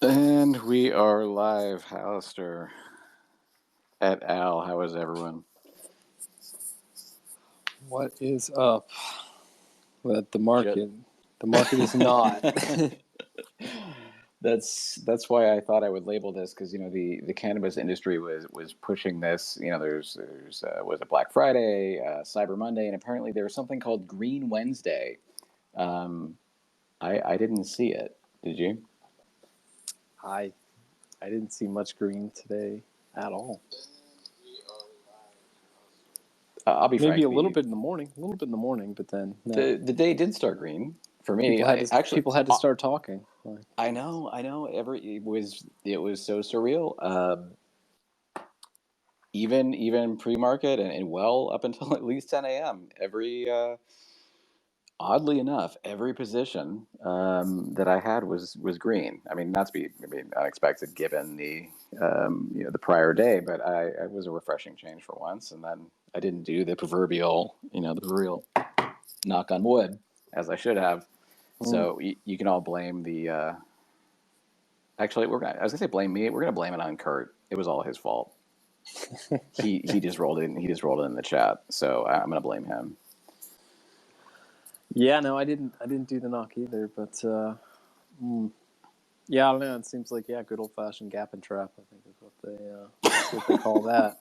And we are live, Halister et al. How is everyone? What is up? Well, the market is not. That's why I thought I would label this, because the cannabis industry was pushing this. There's was it Black Friday, Cyber Monday, and apparently there was something called Green Wednesday. I didn't see it. Did you? I didn't see much green today at all. I'll be frank. Maybe a little bit in the morning, but then no. The day did start green for me. People had to start talking. I know. It was so surreal. Even pre-market and well up until at least 10 a.m. Oddly enough, every position that I had was green. I mean, not to be unexpected given the the prior day, but it was a refreshing change for once. And then I didn't do the proverbial knock on wood as I should have. So you can all blame the. Actually, I was gonna say blame me. We're gonna blame it on Kurt. It was all his fault. he just rolled it. He just rolled it in the chat. So I'm gonna blame him. Yeah, no, I didn't do the knock either. But yeah, I don't know. It seems like good old fashioned gap and trap. I think is what they call that.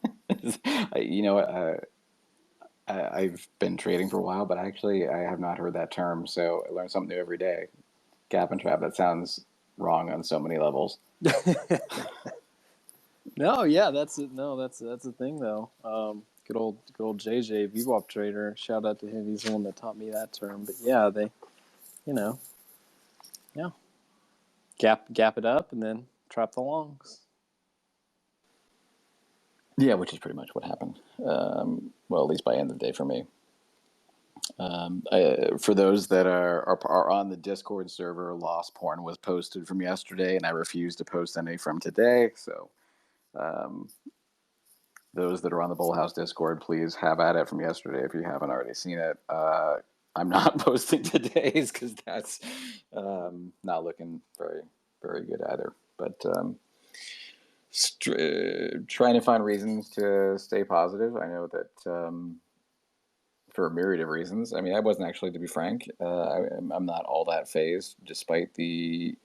I've been trading for a while, but actually I have not heard that term. So I learn something new every day. Gap and trap. That sounds wrong on so many levels. No, yeah, that's it. No, that's a thing though. Good old JJ VWAP trader. Shout out to him. He's the one that taught me that term. But yeah, they, gap it up and then trap the longs. Yeah, which is pretty much what happened. Well, at least by end of the day for me. For those that are on the Discord server, Lost Porn was posted from yesterday, and I refuse to post any from today. So, those that are on the Bull House Discord, please have at it from yesterday if you haven't already seen it. I'm not posting today's because that's not looking very, very good either. But trying to find reasons to stay positive. I know that for a myriad of reasons. I mean, I wasn't actually, to be frank. I'm not all that phased, despite the.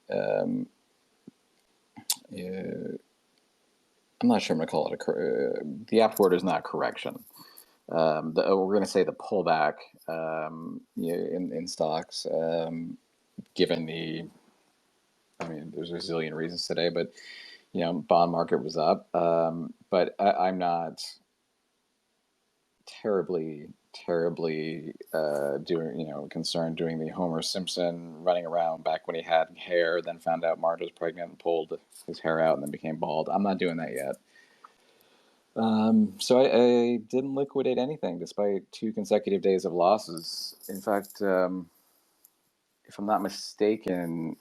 I'm not sure I'm going to call it the apt word is not correction. We're going to say the pullback in stocks, given the. I mean, there's a zillion reasons today, but bond market was up, but I'm not terribly concerned doing the Homer Simpson running around back when he had hair, then found out Marge was pregnant and pulled his hair out and then became bald. I'm not doing that yet. So I didn't liquidate anything despite 2 consecutive days of losses. In fact, if I'm not mistaken,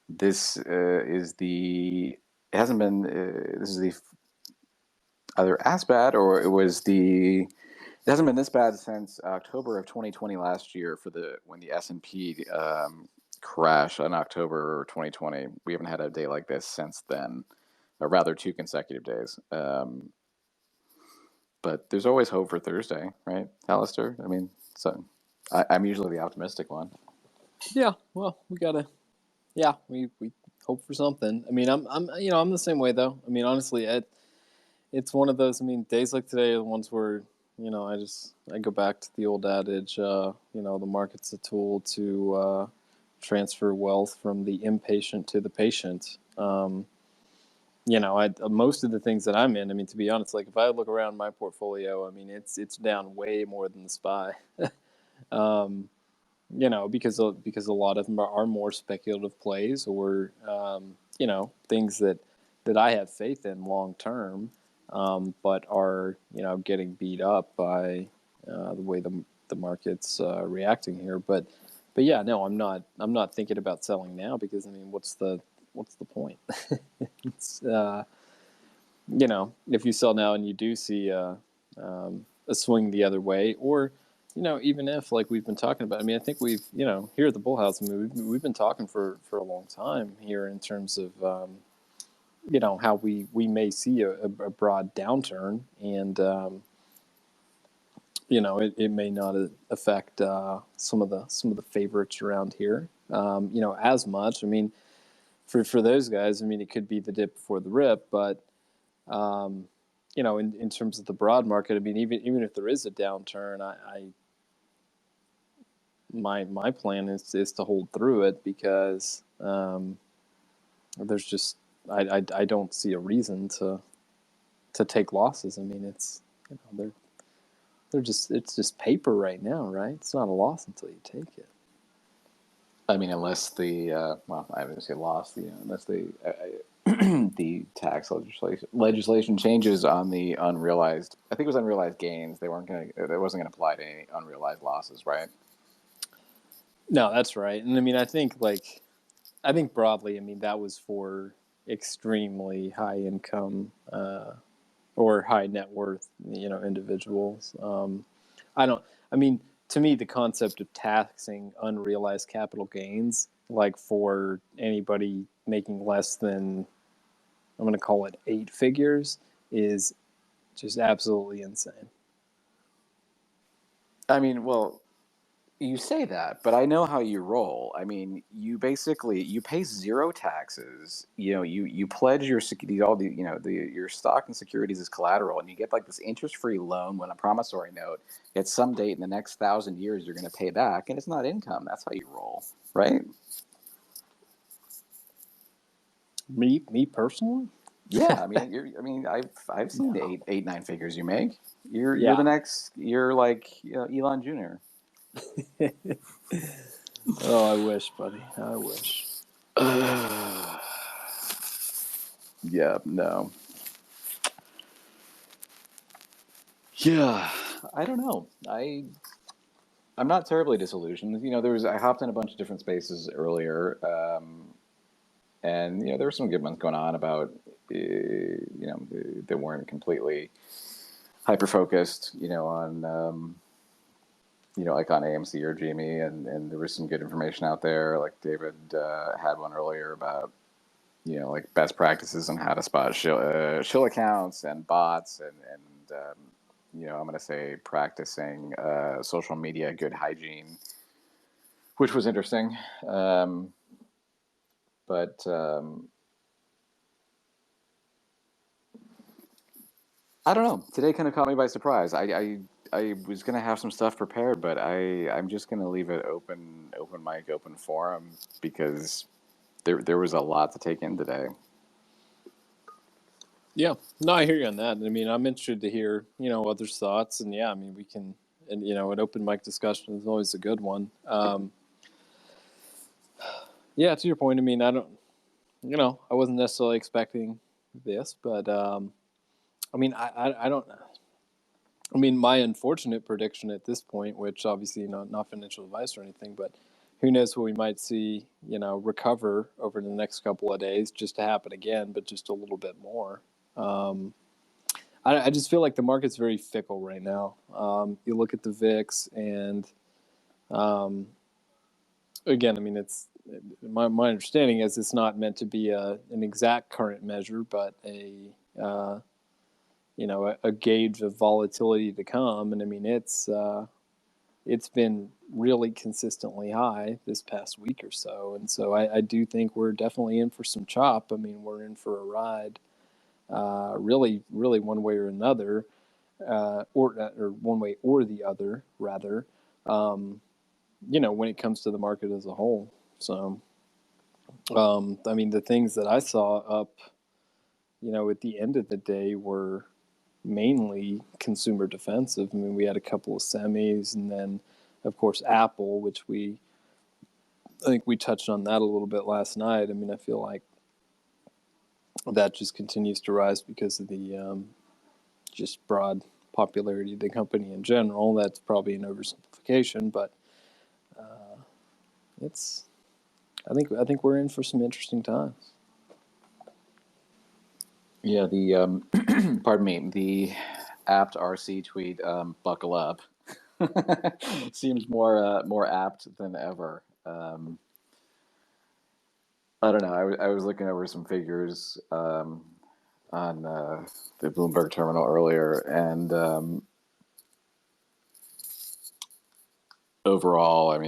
this is the either as bad or it hasn't been this bad since October of 2020 last year when the S&P crashed in October 2020. We haven't had a day like this since then, or rather 2 consecutive days. But there's always hope for Thursday, right, Halister? I mean, so I'm usually the optimistic one. Yeah, well, we hope for something. I mean, I'm the same way though. I mean, honestly, it's one of those. I mean, days like today are the ones where I go back to the old adage. The market's a tool to transfer wealth from the impatient to the patient. Most of the things that I'm in, I mean, to be honest, like if I look around my portfolio, I mean, it's down way more than the SPY. Because a lot of them are more speculative plays or things that I have faith in long term, but are getting beat up by the way the market's reacting here. But yeah, no, I'm not thinking about selling now because I mean, what's the point? It's if you sell now and you do see a swing the other way, or even if like we've been talking about, I mean, I think we've, here at the Bullhouse, I mean, we've been talking for a long time here in terms of, how we may see a broad downturn, and it may not affect some of the favorites around here, as much. I mean, for those guys, I mean, it could be the dip before the rip, but in terms of the broad market, I mean, even if there is a downturn, my plan is to hold through it, because there's just I don't see a reason to take losses. I mean, it's it's just paper right now, right? It's not a loss until you take it. I mean, unless the well, I would say loss. Unless the the tax legislation changes on the unrealized. I think it was unrealized gains. They weren't going to. It wasn't going to apply to any unrealized losses, right? No, that's right. And I mean, I think broadly, I mean, that was for extremely high income or high net worth, individuals. I mean, to me, the concept of taxing unrealized capital gains, like for anybody making less than, I'm going to call it 8 figures, is just absolutely insane. I mean, well, you say that, but I know how you roll. I mean, you basically you pay zero taxes. You pledge your all the your stock and securities as collateral, and you get like this interest-free loan when a promissory note at some date in the next 1,000 years you're going to pay back, and it's not income. That's how you roll, right? Me personally? Yeah, I mean, I've seen the eight nine figures you make. You're Yeah. the next. You're like Elon Jr. Oh, I wish, buddy. I wish. Yeah, no. Yeah, I don't know. I'm not terribly disillusioned. I hopped in a bunch of different spaces earlier, and there were some good ones going on about that weren't completely hyper focused, on like on AMC or GME, and there was some good information out there. Like David had one earlier about like best practices on how to spot shill accounts and bots, and I'm going to say practicing social media good hygiene, which was interesting. But I don't know. Today kind of caught me by surprise. I was going to have some stuff prepared, but I'm just going to leave it open mic, open forum, because there was a lot to take in today. Yeah, no, I hear you on that. I mean, I'm interested to hear, others' thoughts, and yeah, I mean, we can, and an open mic discussion is always a good one. Yeah, to your point, I mean, I wasn't necessarily expecting this, but I mean, I don't. I mean, my unfortunate prediction at this point, which obviously not financial advice or anything, but who knows what we might see, recover over the next couple of days, just to happen again, but just a little bit more. I just feel like the market's very fickle right now. You look at the VIX, and again, I mean, it's my understanding is it's not meant to be an exact current measure, but a gauge of volatility to come. And I mean, it's been really consistently high this past week or so, and so I do think we're definitely in for some chop. I mean, we're in for a ride. Really, one way or another, or one way or the other, rather, when it comes to the market as a whole. So, I mean, the things that I saw up, at the end of the day were mainly consumer defensive. I mean, we had a couple of semis, and then, of course, Apple, which I think we touched on that a little bit last night. I mean, I feel like that just continues to rise because of the just broad popularity of the company in general. That's probably an oversimplification, but I think we're in for some interesting times. Yeah, the pardon me, the apt RC tweet, buckle up. seems more apt than ever. I don't know. I was looking over some figures on the Bloomberg terminal earlier, and overall,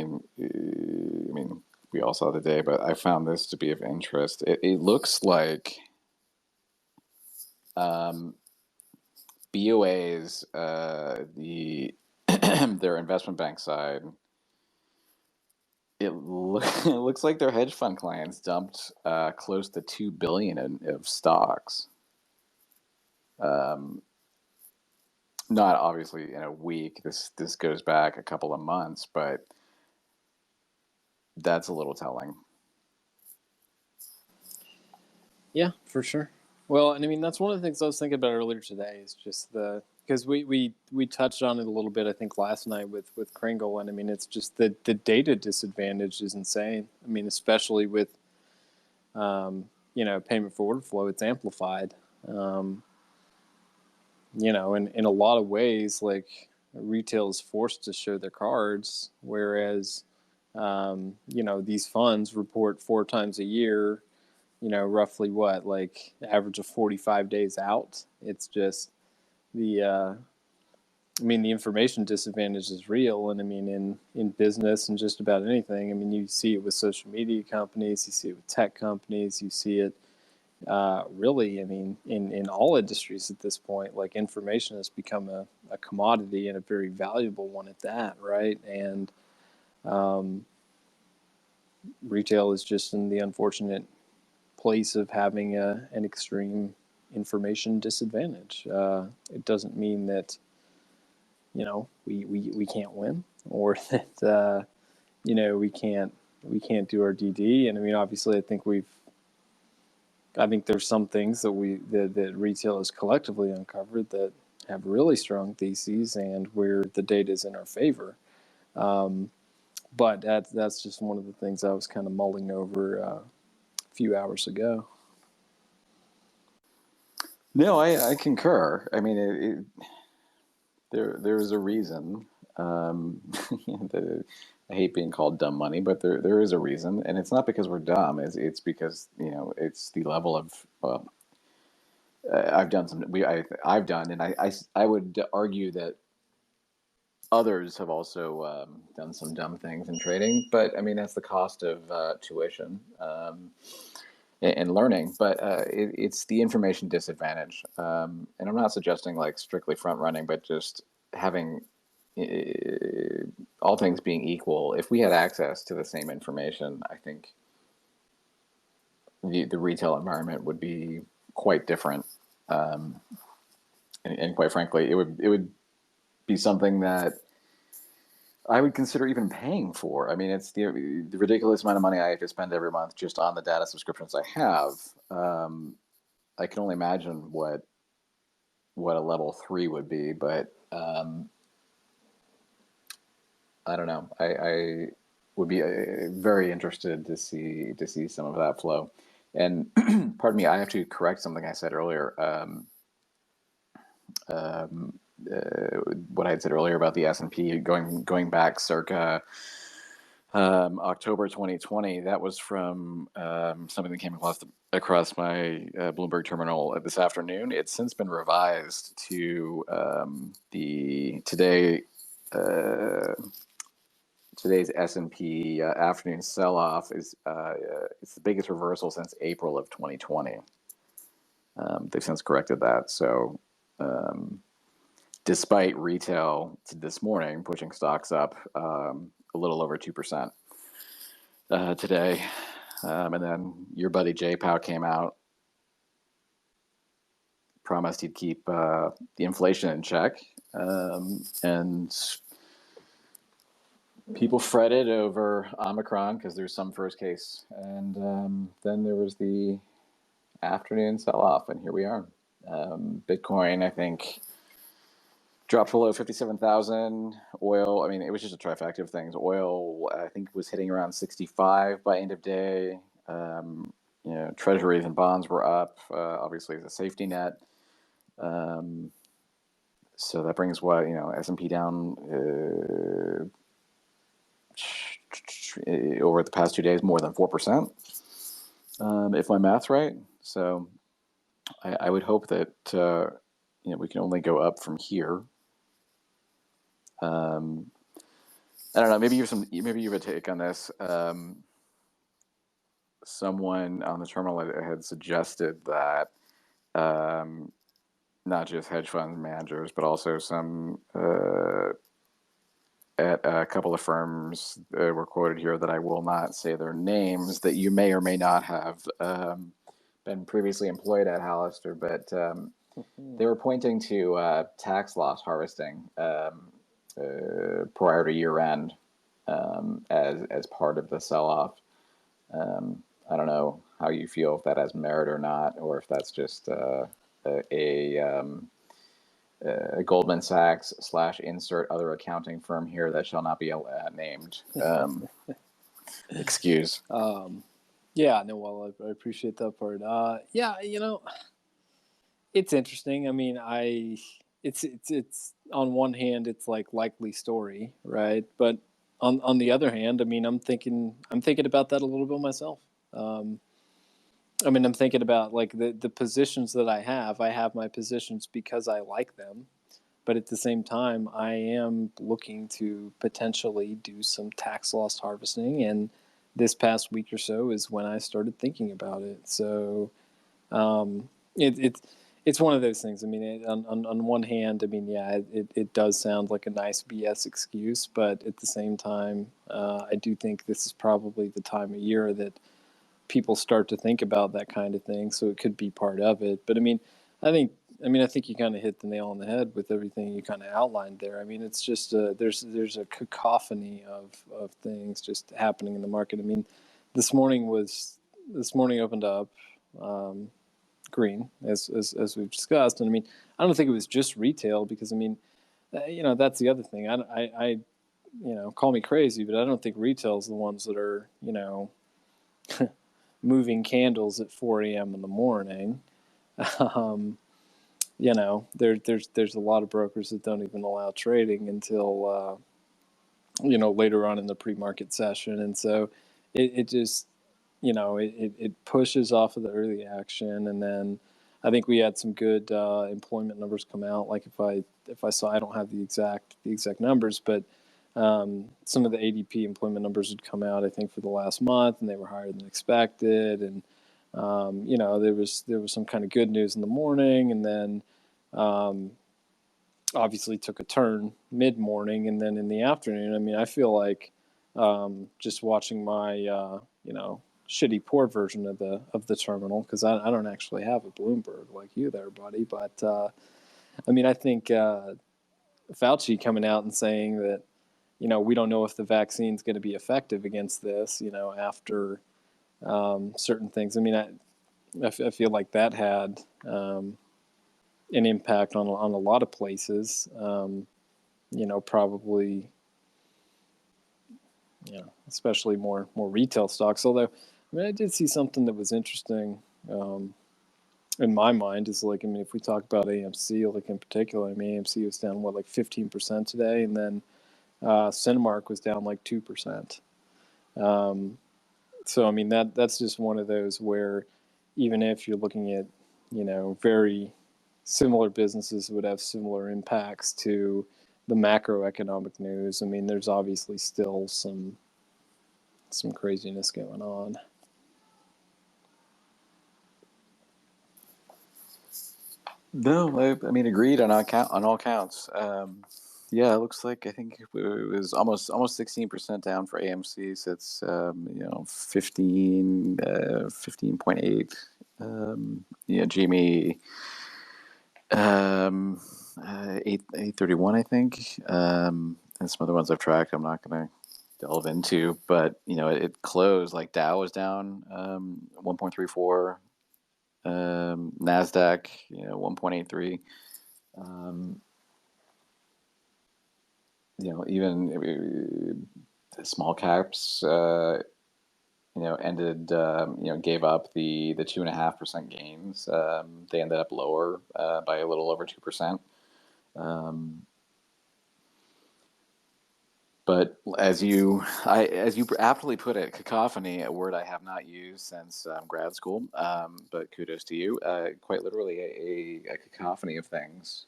we all saw the day, but I found this to be of interest. It looks like BOA's their investment bank side. It looks like their hedge fund clients dumped close to $2 billion of stocks. Not obviously in a week. This goes back a couple of months, but that's a little telling. Yeah, for sure. Well, and I mean that's one of the things I was thinking about earlier today is just because we touched on it a little bit I think last night with Kringle, and I mean it's just the data disadvantage is insane. I mean especially with payment for order flow, it's amplified. In a lot of ways, like retail is forced to show their cards, whereas these funds report 4 times a year. Roughly what, like average of 45 days out. It's just the the information disadvantage is real, and I mean in business and just about anything. I mean you see it with social media companies, you see it with tech companies, you see it really, I mean, in all industries at this point. Like information has become a commodity and a very valuable one at that, right? And retail is just in the unfortunate place of having an extreme information disadvantage. It doesn't mean that we can't win, or that we can't do our DD. And I mean, obviously, I think there's some things that retail has collectively uncovered that have really strong theses and where the data is in our favor. But that's just one of the things I was kind of mulling over a few hours ago. No, I concur. I mean, there's a reason. I hate being called dumb money, but there is a reason, and it's not because we're dumb. It's because it's the level of I've done I've done, and I would argue that others have also done some dumb things in trading. But I mean that's the cost of tuition. And learning, but it's the information disadvantage. And I'm not suggesting like strictly front running, but just having all things being equal, if we had access to the same information, I think the retail environment would be quite different. And quite frankly, it would be something that I would consider even paying for. I mean, it's the ridiculous amount of money I have to spend every month just on the data subscriptions I have. I can only imagine what a level 3 would be, but I don't know. I would be very interested to see some of that flow. And pardon me, I have to correct something I said earlier. What I had said earlier about the S&P going back circa October 2020. That was from something that came across my Bloomberg terminal this afternoon. It's since been revised to today's S&P afternoon sell-off is it's the biggest reversal since April of 2020. They've since corrected that. So despite retail this morning pushing stocks up a little over 2% today, and then your buddy Jay Powell came out, promised he'd keep the inflation in check, and people fretted over Omicron because there's some first case, and then there was the afternoon sell-off, and here we are. Bitcoin, I think, dropped below 57,000. Oil, I mean, it was just a trifecta of things. Oil, I think, was hitting around 65 by end of day. Treasuries and bonds were up, obviously as a safety net. So that brings what, S&P down over the past 2 days more than 4%, if my math's right. So I would hope that we can only go up from here. I don't know. Maybe you have a take on this. Someone on the terminal had suggested that not just hedge fund managers, but also some at a couple of firms were quoted here that I will not say their names, that you may or may not have been previously employed at Halister, but they were pointing to tax loss harvesting prior to year end as part of the sell-off. I don't know how you feel, if that has merit or not, or if that's just a Goldman Sachs / insert other accounting firm here that shall not be named. Excuse. Yeah, no, well, I appreciate that part. Yeah, it's interesting. I mean, it's on one hand, it's like likely story, right? But on the other hand, I mean, I'm thinking about that a little bit myself. I mean, I'm thinking about like the positions that I have. I have my positions because I like them, but at the same time, I am looking to potentially do some tax loss harvesting. And this past week or so is when I started thinking about it. So it's one of those things. I mean, on one hand, I mean, yeah, it does sound like a nice BS excuse, but at the same time, I do think this is probably the time of year that people start to think about that kind of thing. So it could be part of it. But I think I think you kind of hit the nail on the head with everything you kind of outlined there. I mean, it's just there's a cacophony of things just happening in the market. I mean, this morning opened up green as we've discussed, and I mean, I don't think it was just retail, because I mean, that's the other thing. I call me crazy, but I don't think retail is the ones that are moving candles at 4 a.m. in the morning. There's a lot of brokers that don't even allow trading until later on in the pre-market session, and so it just it pushes off of the early action. And then I think we had some good employment numbers come out. Like if I saw, I don't have the exact numbers, but some of the ADP employment numbers would come out, I think, for the last month, and they were higher than expected. And there was some kind of good news in the morning, and then obviously took a turn mid morning, and then in the afternoon. I mean, I feel like just watching my shitty poor version of the terminal, because I don't actually have a Bloomberg like you there, buddy. But I mean, I think Fauci coming out and saying that we don't know if the vaccine is going to be effective against this, after certain things. I mean, I feel like that had an impact on a lot of places. Probably, especially more retail stocks. Although, I mean, I did see something that was interesting in my mind. Is like, I mean, if we talk about AMC, like in particular, I mean, AMC was down like 15% today, and then Cinemark was down like 2%. So I mean, that's just one of those where even if you're looking at very similar businesses would have similar impacts to the macroeconomic news, I mean, there's obviously still some craziness going on. No, I mean, agreed on all counts. Yeah, it looks like, I think it was almost 16% down for AMC. So it's 15.8. GME 831, I think, and some other ones I've tracked I'm not going to delve into, but it closed, like Dow was down 1.34, Nasdaq 1.83. Even small caps ended gave up the 2.5% gains. They ended up lower by a little over 2%. But as you aptly put it, cacophony, a word I have not used since grad school, but kudos to you. Quite literally, a cacophony of things.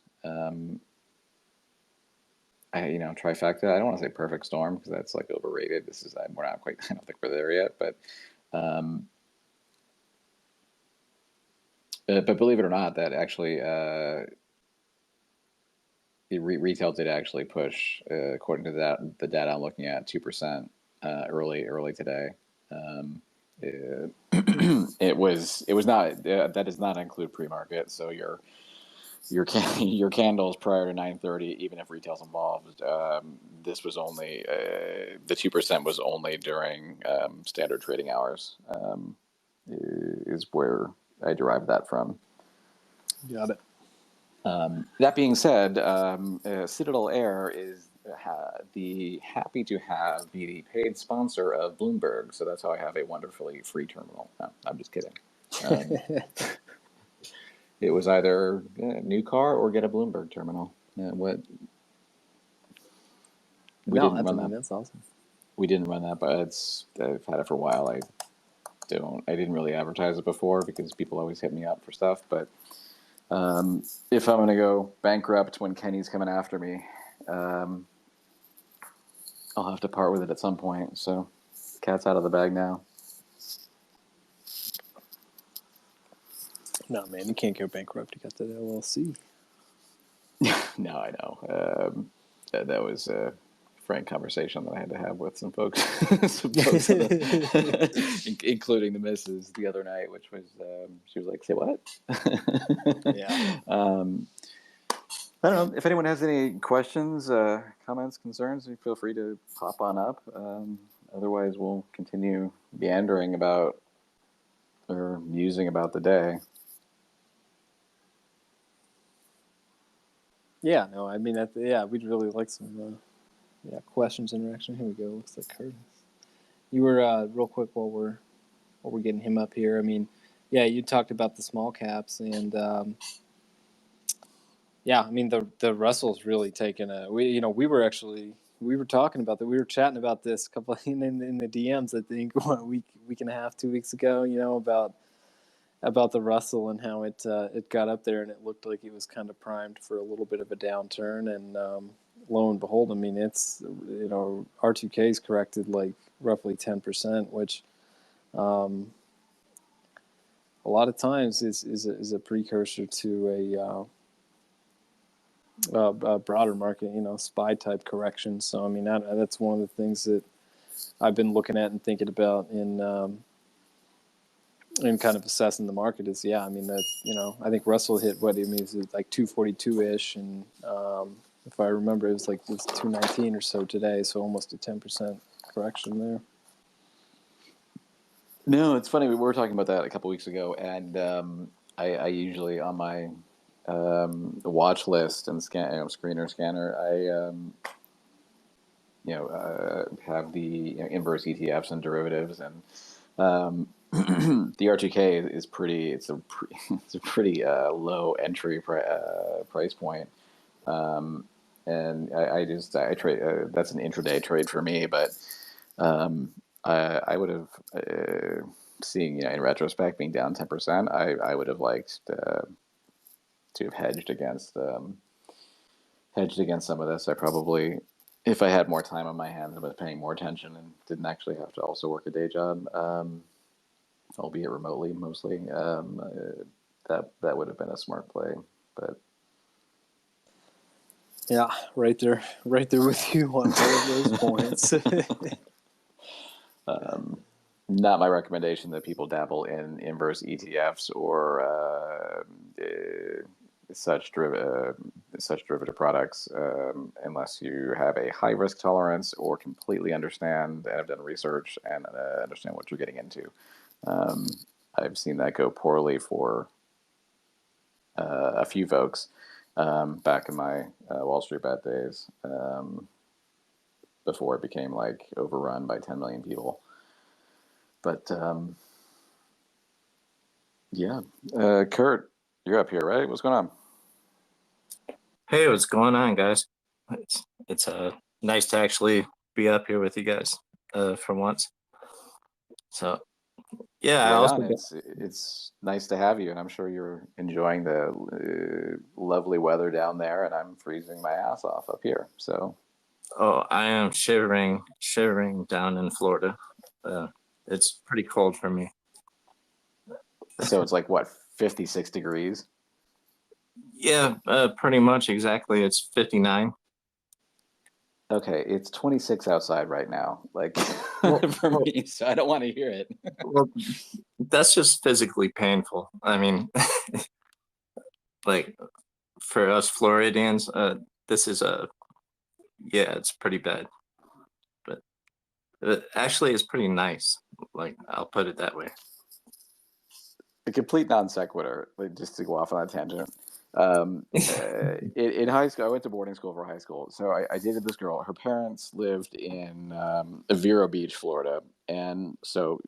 Trifecta. I don't want to say perfect storm because that's like overrated. We're not quite. I don't think we're there yet. But believe it or not, that actually retail did actually push, according to the data I'm looking at, 2% early today. It was not that does not include pre-market. So your candles prior to 9:30, even if retail's involved, this was only the 2% was only during standard trading hours. Is where I derived that from. Got it. That being said, Citadel Air is happy to have be the paid sponsor of Bloomberg, so that's how I have a wonderfully free terminal. No, I'm just kidding. It was either a new car or get a Bloomberg terminal. We didn't run that. That's awesome. We didn't run that, but I've had it for a while. I didn't really advertise it before because people always hit me up for stuff, but. If I'm going to go bankrupt when Kenny's coming after me, I'll have to part with it at some point. So, cat's out of the bag now. No, man, you can't go bankrupt. You got that LLC. No, I know. That was a frank conversation that I had to have with some folks, including the missus the other night, which was she was like, "Say what?" Yeah. I don't know if anyone has any questions, comments, concerns. Feel free to pop on up. Otherwise, we'll continue meandering about or musing about the day. Yeah. No, I mean, we'd really like some questions, interaction. Here we go. Looks like Curtis. You were real quick while we're getting him up here. I mean, yeah, you talked about the small caps, and I mean the Russell's really taken a. We were talking about that. We were chatting about this a couple in the DMs. I think 1 week and a half, 2 weeks ago. About the Russell and how it got up there, and it looked like it was kind of primed for a little bit of a downturn. And lo and behold, I mean, it's R2K's corrected like roughly 10%, which a lot of times is a precursor to a broader market, SPY type correction. So I mean, that's one of the things that I've been looking at and thinking about in kind of assessing the market is, I mean, that, I think Russell hit is it like 242-ish. And if I remember, it's 219 or so today. So almost a 10% correction there. No, it's funny. We were talking about that a couple weeks ago, and I usually on my watch list and screener scanner, I have the inverse ETFs and derivatives, and the R2K is pretty. It's a pretty low entry price point, and I trade. That's an intraday trade for me, but I would have seeing in retrospect being down 10%. I would have liked to have hedged against some of this. I probably, if I had more time on my hands and was paying more attention and didn't actually have to also work a day job, albeit remotely mostly, that would have been a smart play. But yeah, right there with you on all of those points. Not my recommendation that people dabble in inverse ETFs or such derivative products unless you have a high risk tolerance or completely understand and have done research and understand what you're getting into. I've seen that go poorly for a few folks back in my Wall Street bet days before it became like overrun by 10 million people. But Kurt, you're up here, right? What's going on? Hey, what's going on, guys? It's nice to actually be up here with you guys for once. So yeah, I Right also on. got, It's nice to have you, and I'm sure you're enjoying the lovely weather down there, and I'm freezing my ass off up here. So, I am shivering down in Florida. Uh, it's pretty cold for me. so it's like what, 56 degrees? Yeah, pretty much exactly. It's 59. Okay, it's 26 outside right now, like Well, for well, me, so I don't want to hear it. well, that's just physically painful. I mean, like for us Floridians, this is yeah, it's pretty bad. But actually, it's pretty nice. Like I'll put it that way. A complete non sequitur, like, just to go off on a tangent. In high school, I went to boarding school for high school. So I dated this girl. Her parents lived in Vero Beach, Florida. And so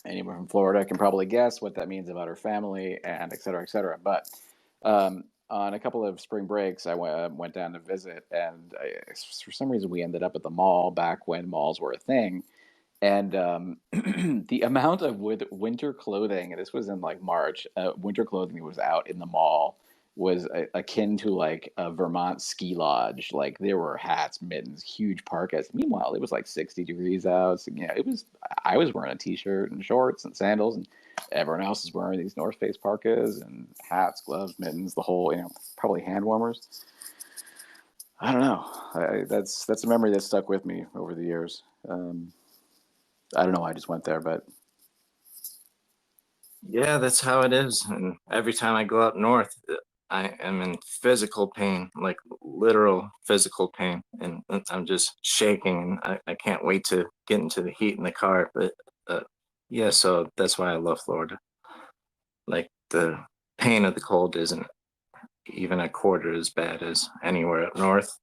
anyone from Florida can probably guess what that means about her family and et cetera, et cetera. But on a couple of spring breaks, I went down to visit. And for some reason, we ended up at the mall back when malls were a thing. And the amount of winter clothing, and this was in like March, winter clothing that was out in the mall was akin to like a Vermont ski lodge. Like there were hats, mittens, huge parkas. Meanwhile, it was like 60 degrees out. So, it was, I was wearing a t-shirt and shorts and sandals, and everyone else is wearing these North Face parkas and hats, gloves, mittens, the whole, probably hand warmers. I don't know. That's a memory that stuck with me over the years. I don't know why I just went there, but Yeah, that's how it is. And every time I go up north, I am in physical pain, like literal physical pain. And I'm just shaking. And I can't wait to get into the heat in the car. But yeah, so that's why I love Florida. Like the pain of the cold isn't even a quarter as bad as anywhere up north.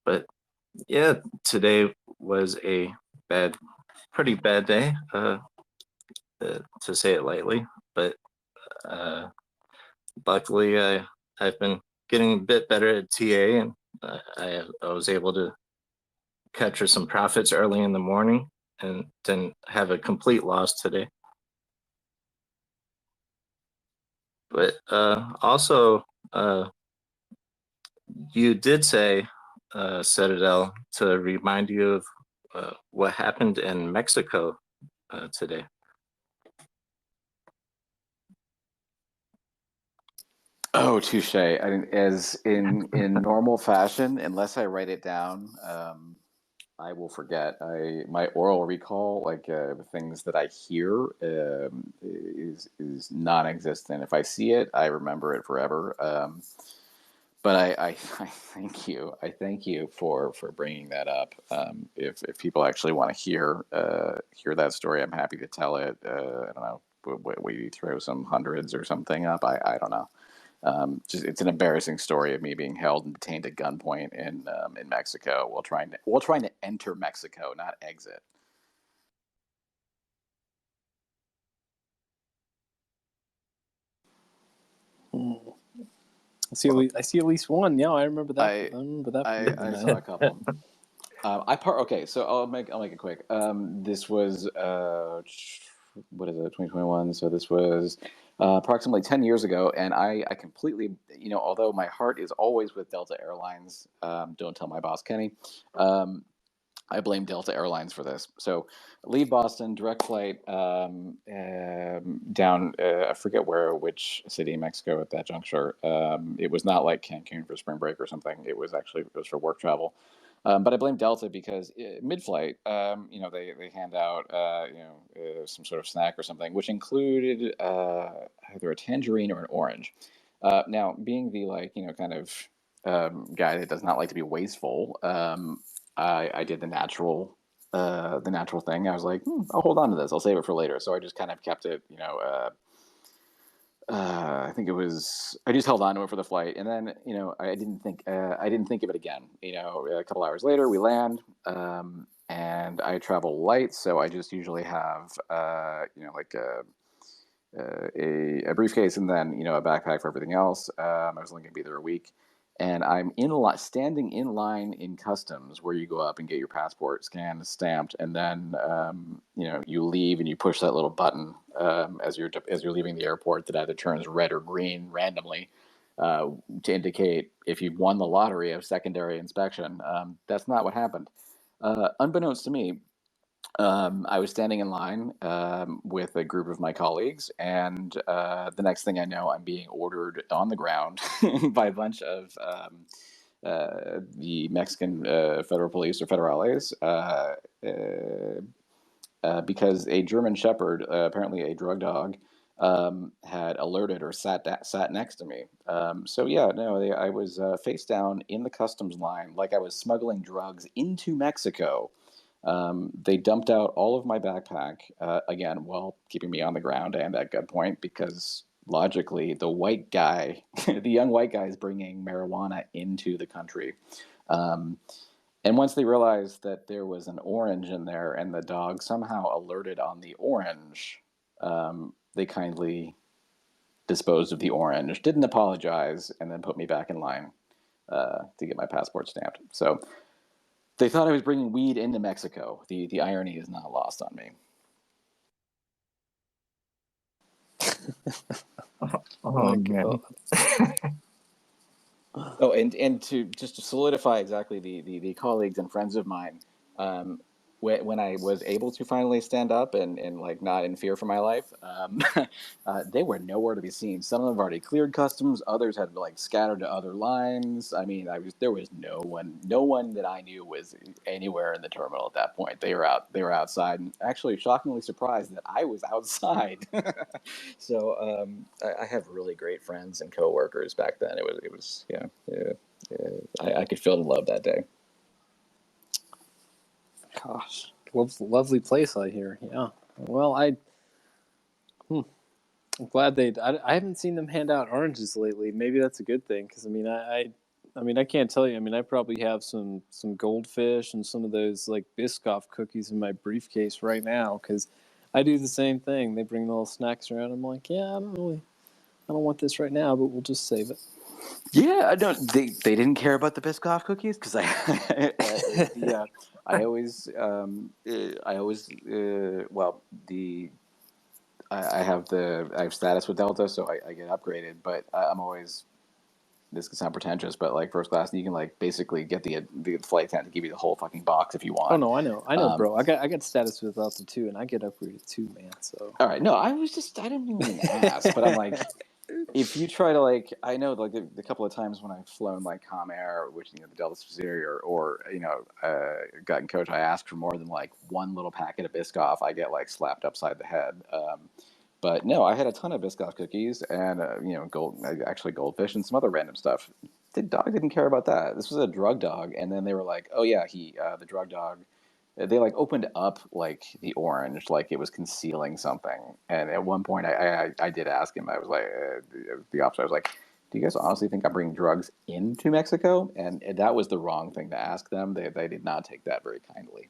But yeah, today was a bad, pretty bad day, to say it lightly. But uh, luckily, I've been getting a bit better at TA, and I was able to capture some profits early in the morning and didn't have a complete loss today. But also, you did say, Citadel, to remind you of what happened in Mexico today. oh, touche. I mean, as in normal fashion, unless I write it down, I will forget. My oral recall, like things that I hear, is non-existent. If I see it, I remember it forever. But I thank you. I thank you for bringing that up. If people actually want to hear that story, I'm happy to tell it. I don't know. We throw some hundreds or something up. I don't know. Just it's an embarrassing story of me being held and detained at gunpoint in Mexico while trying to enter Mexico, not exit. Mm. I see at least one. Yeah, I remember that. I I remember that. I saw a couple. Okay, so I'll make it quick. This was what is it, 2021? So this was approximately 10 years ago, and I completely, although my heart is always with Delta Airlines. Don't tell my boss Kenny. Um, I blame Delta Airlines for this. So, leave Boston, direct flight down. I forget which city in Mexico at that juncture. It was not like Cancun for spring break or something. It was for work travel. But I blame Delta because mid-flight, they hand out some sort of snack or something, which included either a tangerine or an orange. Now, being the kind of guy that does not like to be wasteful, I did the natural thing. I was like, I'll hold on to this. I'll save it for later. So I just kind of kept it. I think it was. I just held on to it for the flight, and then I didn't think of it again. A couple hours later, we land, and I travel light, so I just usually have like a briefcase, and then a backpack for everything else. I was only going to be there a week, and I'm standing in line in customs, where you go up and get your passport scanned, stamped, and then you leave and you push that little button as you're leaving the airport that either turns red or green randomly to indicate if you've won the lottery of secondary inspection. That's not what happened. Unbeknownst to me, I was standing in line with a group of my colleagues, and the next thing I know, I'm being ordered on the ground by a bunch of the Mexican federal police or federales because a German Shepherd, apparently a drug dog, had alerted or sat next to me. I was face down in the customs line like I was smuggling drugs into Mexico. They dumped out all of my backpack, again, while keeping me on the ground and at gunpoint, because logically, the white guy, the young white guy, is bringing marijuana into the country. And once they realized that there was an orange in there and the dog somehow alerted on the orange, they kindly disposed of the orange, didn't apologize, and then put me back in line to get my passport stamped. So they thought I was bringing weed into Mexico. The irony is not lost on me. Oh man. Oh, and to just to solidify exactly the colleagues and friends of mine, when I was able to finally stand up and like not in fear for my life, they were nowhere to be seen. Some of them have already cleared customs. Others had like scattered to other lines. I mean, there was no one that I knew was anywhere in the terminal at that point. They were outside, and actually shockingly surprised that I was outside. So I have really great friends and coworkers back then. It was I could feel the love that day. Gosh, lovely place, I hear. Yeah. Well, I'm glad I haven't seen them hand out oranges lately. Maybe that's a good thing, because I mean, I can't tell you. I mean, I probably have some goldfish and some of those like Biscoff cookies in my briefcase right now, because I do the same thing. They bring the little snacks around. I'm like, yeah, I don't want this right now, but we'll just save it. Yeah, I don't. They didn't care about the Biscoff cookies because I I have status with Delta, so I get upgraded. But I'm always, this could sound pretentious, but like first class, you can like basically get the flight attendant to give you the whole fucking box if you want. Oh no, I know, bro. I got status with Delta too, and I get upgraded too, man. So all right, no, I didn't even ask, but I'm like, if you try to like, I know like the couple of times when I've flown like Comair, which the Delta subsidiary, or gotten coach, I ask for more than like one little packet of Biscoff, I get like slapped upside the head. But no, I had a ton of Biscoff cookies and goldfish and some other random stuff. The dog didn't care about that. This was a drug dog, and then they were like, "Oh yeah, the drug dog." They like opened up like the orange, like it was concealing something. And at one point, I did ask him. I was like, the officer, I was like, "Do you guys honestly think I'm bringing drugs into Mexico?" And that was the wrong thing to ask them. They did not take that very kindly.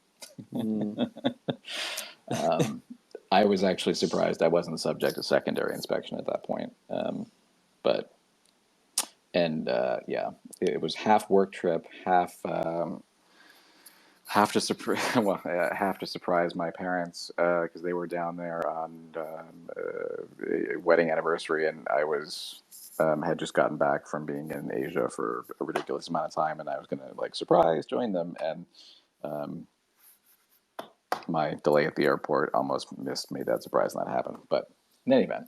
I was actually surprised I wasn't subject to secondary inspection at that point. It was half work trip, half have to surprise my parents because they were down there on a wedding anniversary, and I was had just gotten back from being in Asia for a ridiculous amount of time, and I was gonna like surprise join them, and my delay at the airport almost made that surprise not happen. But in any event,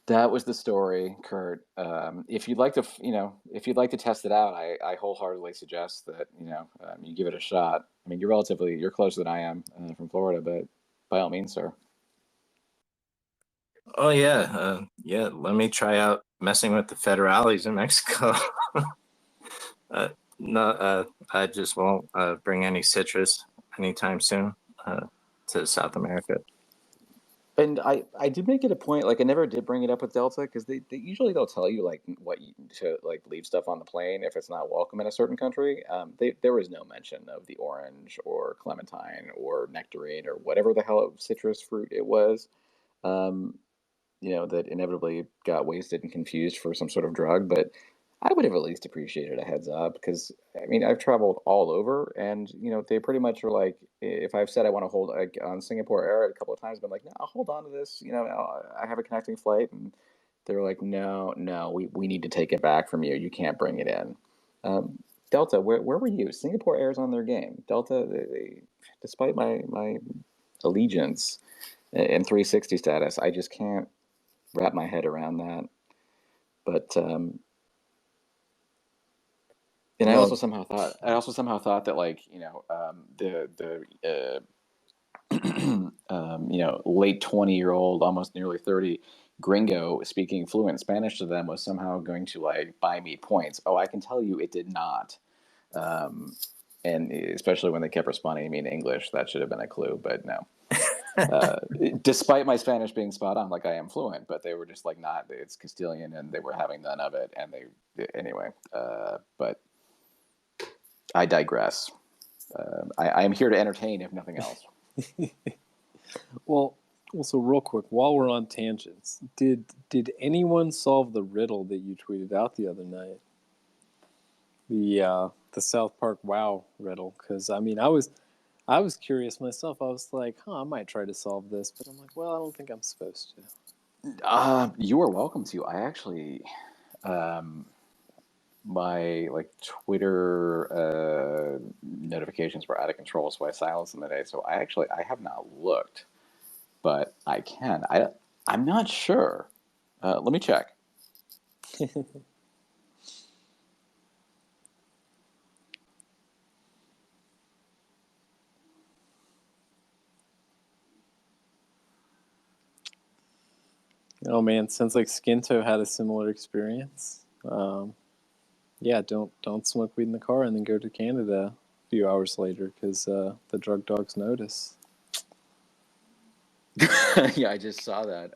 that was the story, Kurt. If you'd like to, test it out, I wholeheartedly suggest that you give it a shot. I mean, you're closer than I am from Florida, but by all means, sir. Oh yeah, yeah. Let me try out messing with the federales in Mexico. No, I just won't bring any citrus anytime soon to South America. And I did make it a point, like I never did bring it up with Delta because they usually they'll tell you like what you to like leave stuff on the plane if it's not welcome in a certain country. There was no mention of the orange or clementine or nectarine or whatever the hell citrus fruit it was. um, that inevitably got wasted and confused for some sort of drug. But I would have at least appreciated a heads up because I mean I've traveled all over, and they pretty much are like, if I've said I want to hold like on Singapore Air a couple of times, been like, no, I'll hold on to this. I have a connecting flight, and they're like, no, no, we need to take it back from you. You can't bring it in. Delta, where were you? Singapore Air's on their game. Delta, despite my allegiance and 360 status, I just can't wrap my head around that. But and I also Well, somehow thought that, like, the late 20-year-old, almost nearly 30 gringo speaking fluent Spanish to them was somehow going to like buy me points. Oh, I can tell you it did not. Um, and especially when they kept responding to me in English, that should have been a clue, but no. uh, Despite my Spanish being spot on, like I am fluent, but they were just like, not, it's Castilian, and they were having none of it. And anyway, but I digress. I am here to entertain, if nothing else. well, also real quick, while we're on tangents, did anyone solve the riddle that you tweeted out the other night? The South Park WoW riddle, because I mean, I was curious myself. I was like, I might try to solve this, but I'm like, well, I don't think I'm supposed to. You are welcome to. I actually, my like Twitter notifications were out of control, so I silenced them today. So I have not looked, but I can. I'm not sure. Let me check. Oh man, sounds like Skinto had a similar experience. Yeah, don't smoke weed in the car and then go to Canada a few hours later because the drug dogs notice. Yeah, I just saw that.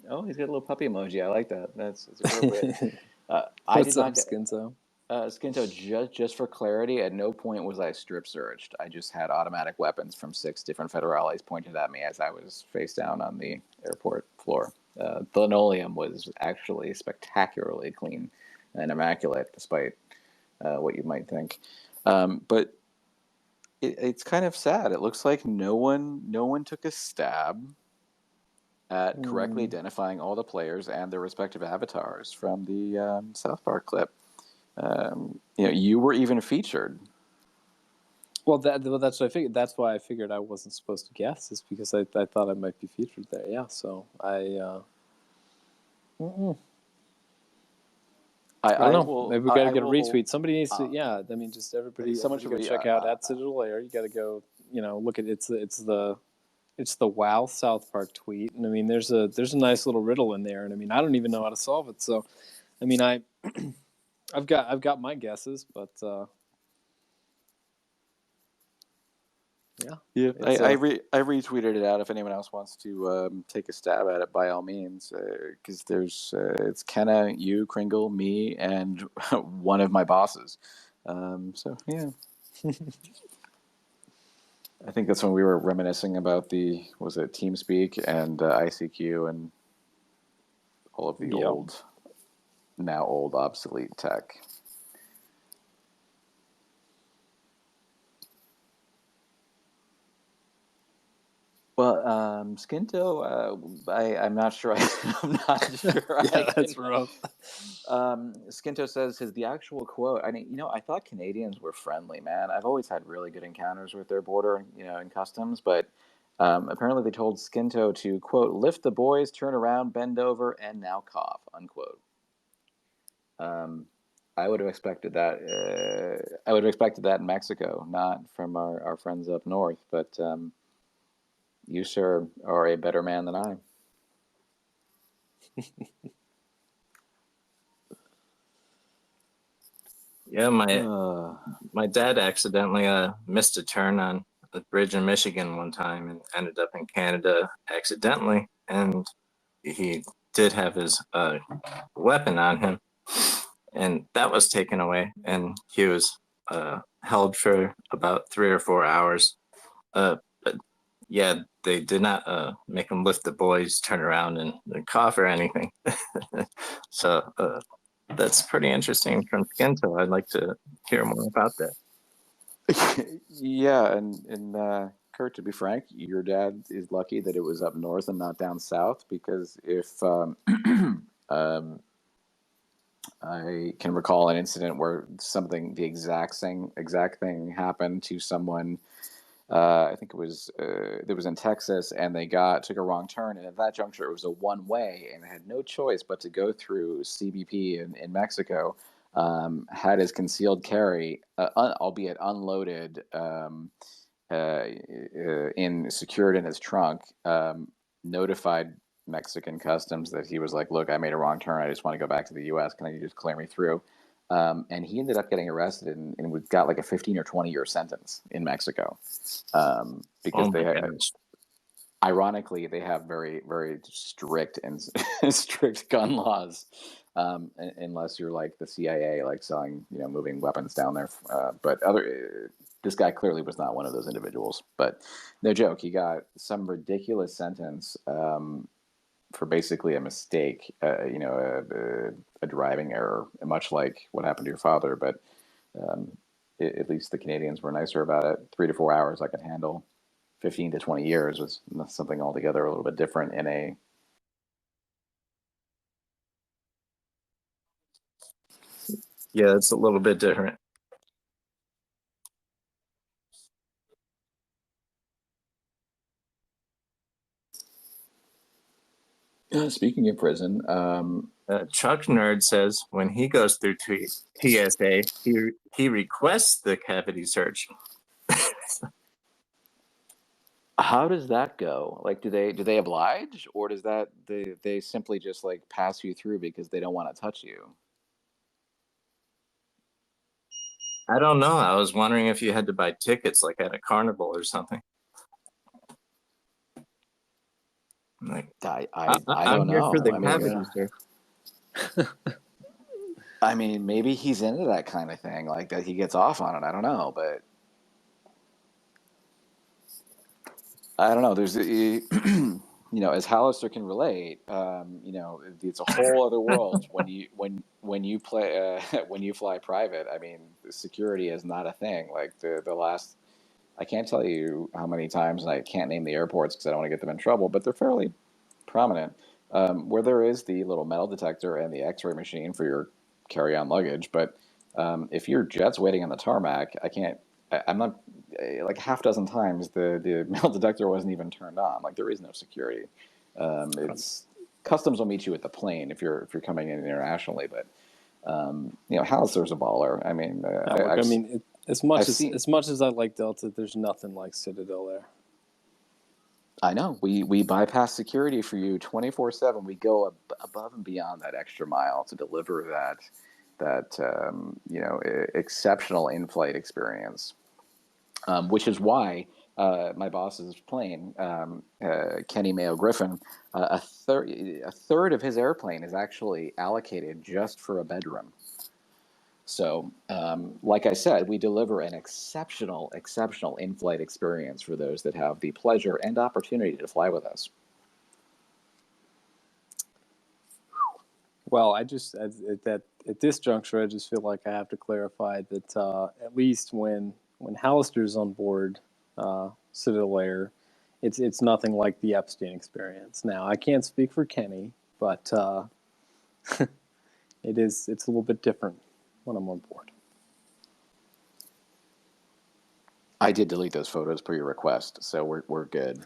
Oh, he's got a little puppy emoji. I like that. That's appropriate. I What's did up, not get Skinto? Skinto. Just for clarity, at no point was I strip searched. I just had automatic weapons from 6 different federales pointed at me as I was face down on the airport floor. The linoleum was actually spectacularly clean and immaculate, despite what you might think. But it's kind of sad. It looks like no one took a stab at correctly identifying all the players and their respective avatars from the South Park clip. You were even featured. Well, that's what I figured. That's why I figured I wasn't supposed to guess, is because I thought I might be featured there. Yeah, so I don't know. Will. Maybe we got to get a will. retweet. Somebody needs to. Yeah, I mean, just everybody Someone go should check out at CitadelAir. You got to go. Look at it's the WoW South Park tweet, and I mean, there's a nice little riddle in there, and I mean, I don't even know how to solve it. So, I mean, I've got my guesses, but yeah. I retweeted it out if anyone else wants to take a stab at it, by all means, because there's it's Kenna, you, Kringle, me, and one of my bosses. So yeah. I think that's when we were reminiscing about was it TeamSpeak and ICQ and all of the now old obsolete tech. Well, Skinto, I'm not sure. I'm not sure. yeah, that's rough. Skinto says the actual quote. I mean, I thought Canadians were friendly, man. I've always had really good encounters with their border, and customs. But apparently, they told Skinto to, quote, lift the boys, turn around, bend over, and now cough, unquote. I would have expected that. I would have expected that in Mexico, not from our friends up north, but. You, sir, are a better man than I. Yeah, my dad accidentally missed a turn on the bridge in Michigan one time and ended up in Canada accidentally, and he did have his weapon on him, and that was taken away, and he was held for about 3 or 4 hours. But yeah, they did not make him lift the boys, turn around, and cough or anything. So that's pretty interesting from skin toe. I'd like to hear more about that. Yeah, and Kurt, to be frank, your dad is lucky that it was up north and not down south, because if um, I can recall an incident where the exact thing happened to someone. I think it was in Texas, and they took a wrong turn, and at that juncture it was a one way, and they had no choice but to go through CBP in Mexico. Had his concealed carry, albeit unloaded, secured in his trunk. Notified Mexican customs that he was like, "Look, I made a wrong turn. I just want to go back to the U.S. Can you just clear me through?" And he ended up getting arrested and got like a 15 or 20-year sentence in Mexico, because Oh my goodness. ironically, they have very, very strict and strict gun laws, unless you're like the CIA, like selling, moving weapons down there. But this guy clearly was not one of those individuals. But no joke, he got some ridiculous sentence, for basically a mistake, a driving error, much like what happened to your father. But at least the Canadians were nicer about it. 3 to 4 hours I could handle. 15 to 20 years was something altogether a little bit different in a. Yeah, it's a little bit different. Speaking of prison, Chuck Nerd says when he goes through TSA, he requests the cavity search. how does that go? Like, do they oblige, or does that they simply just like pass you through because they don't want to touch you? I don't know. I was wondering if you had to buy tickets like at a carnival or something. Like, I I'm don't here for know. the cavity search. I mean, maybe he's into that kind of thing, like that he gets off on it. I don't know, but I don't know. There's, as Halister can relate, it's a whole other world when you play when you fly private. I mean, security is not a thing. Like the last, I can't tell you how many times, and I can't name the airports because I don't want to get them in trouble, but they're fairly prominent, where there is the little metal detector and the X-ray machine for your carry-on luggage. But if your jet's waiting on the tarmac, I'm not, like half dozen times the metal detector wasn't even turned on. Like there is no security. It's customs will meet you at the plane if you're coming in internationally. But Halister's a baller. I mean, as much as I like Delta, there's nothing like CitadelAir. I know we bypass security for you 24/7. We go above and beyond that extra mile to deliver that exceptional in-flight experience. Which is why my boss's plane, Kenny Mayo Griffin, a third of his airplane is actually allocated just for a bedroom. So, like I said, we deliver an exceptional in-flight experience for those that have the pleasure and opportunity to fly with us. Well, at this juncture, I just feel like I have to clarify that at least when Halister's on board CitadelAir, it's nothing like the Epstein experience. Now, I can't speak for Kenny, but it's a little bit different when I'm on board. I did delete those photos per your request, so we're good.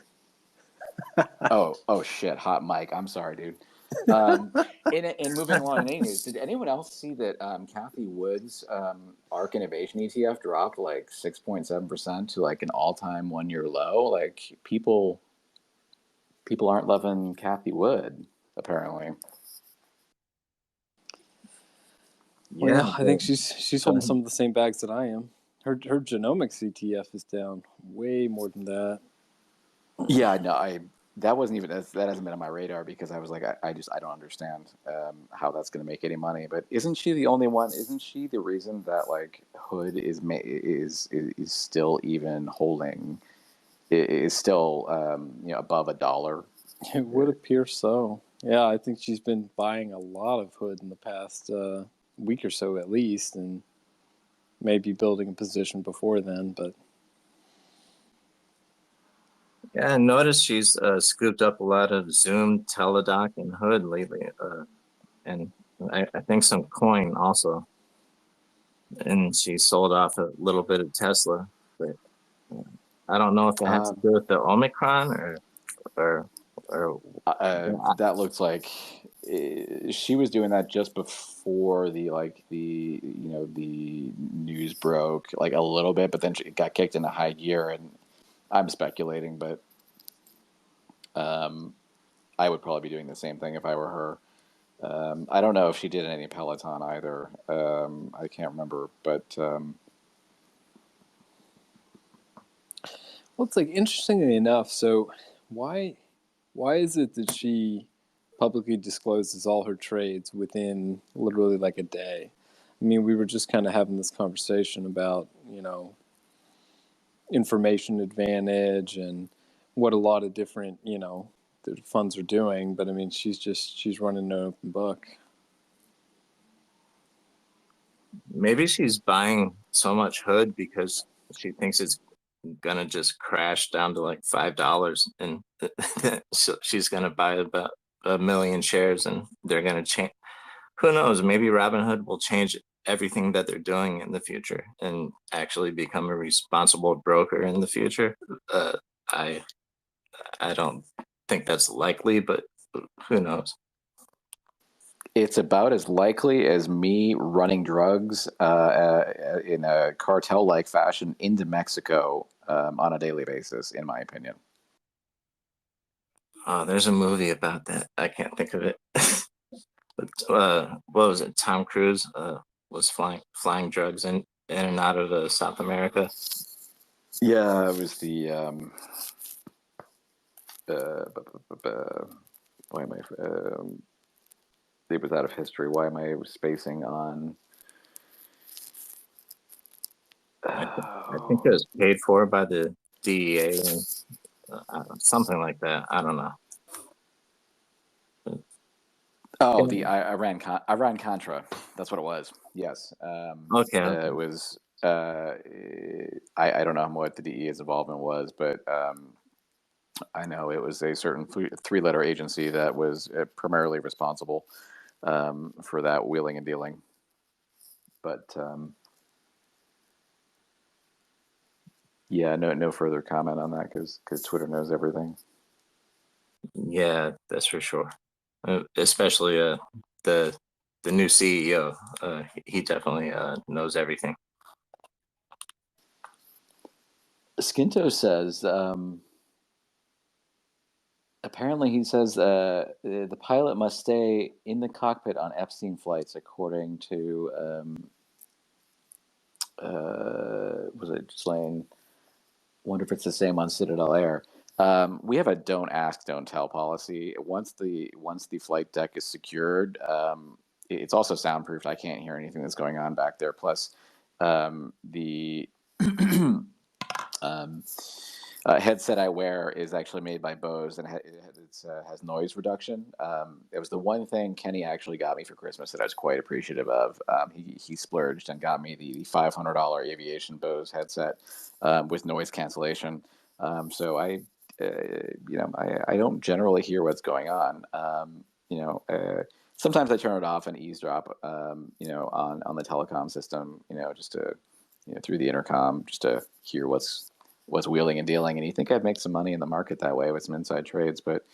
oh shit, hot mic. I'm sorry, dude. In moving along in any news, did anyone else see that Kathy Wood's ARK Innovation ETF dropped like 6.7% to like an all-time one-year low? Like people aren't loving Kathy Wood, apparently. Well, yeah, I think she's holding some of the same bags that I am. Her genomics ETF is down way more than that. Yeah, no, that wasn't even that hasn't been on my radar because I was like, I don't understand how that's going to make any money. But isn't she the only one? Isn't she the reason that like Hood is still even holding is still above $1. It would appear so. Yeah, I think she's been buying a lot of hood in the past week or so at least, and maybe building a position before then. But Yeah, I noticed she's scooped up a lot of Zoom, Teladoc, and hood lately, and I think some coin also. And she sold off a little bit of Tesla, but I don't know if it has to do with the Omicron or That looks like she was doing that just before the news broke, like a little bit, but then she got kicked into high gear. And I'm speculating, but I would probably be doing the same thing if I were her. I don't know if she did any Peloton either. I can't remember, but well, it's like interestingly enough. So why is it that she publicly discloses all her trades within literally like a day? I mean, we were just kind of having this conversation about information advantage and what a lot of different the funds are doing, but I mean, she's running an open book. maybe she's buying so much hood because she thinks it's gonna just crash down to like $5, and so she's gonna buy about 1 million shares, and they're gonna change. Who knows? Maybe Robinhood will change everything that they're doing in the future and actually become a responsible broker in the future. I I don't think that's likely, but who knows? it's about as likely as me running drugs in a cartel-like fashion into Mexico on a daily basis, in my opinion. There's a movie about that. I can't think of it. But what was it? Tom Cruise was flying drugs in and out of South America. Yeah, it was the why am I? It was out of history. Why am I spacing on? I think it was paid for by the DEA and something like that. I don't know. Oh, the Iran Contra. That's what it was. Yes. Okay. It was. I don't know what the DEA's involvement was, but I know it was a certain three-letter agency that was primarily responsible for that wheeling and dealing. But yeah, no further comment on that because Twitter knows everything. Yeah, that's for sure. Especially the new CEO. He definitely knows everything. Skinto says, apparently he says the pilot must stay in the cockpit on Epstein flights, according to, was it Slane? Wonder if it's the same on Citadel Air. We have a don't ask, don't tell policy. Once the flight deck is secured, it's also soundproofed. I can't hear anything that's going on back there. Plus, the headset I wear is actually made by Bose, and it has noise reduction. It was the one thing Kenny actually got me for Christmas that I was quite appreciative of. He splurged and got me the $500 aviation Bose headset with noise cancellation. So I don't generally hear what's going on. Sometimes I turn it off and eavesdrop, on the telecom system, just to, through the intercom, just to hear what's wheeling and dealing. And you think I'd make some money in the market that way with some inside trades, but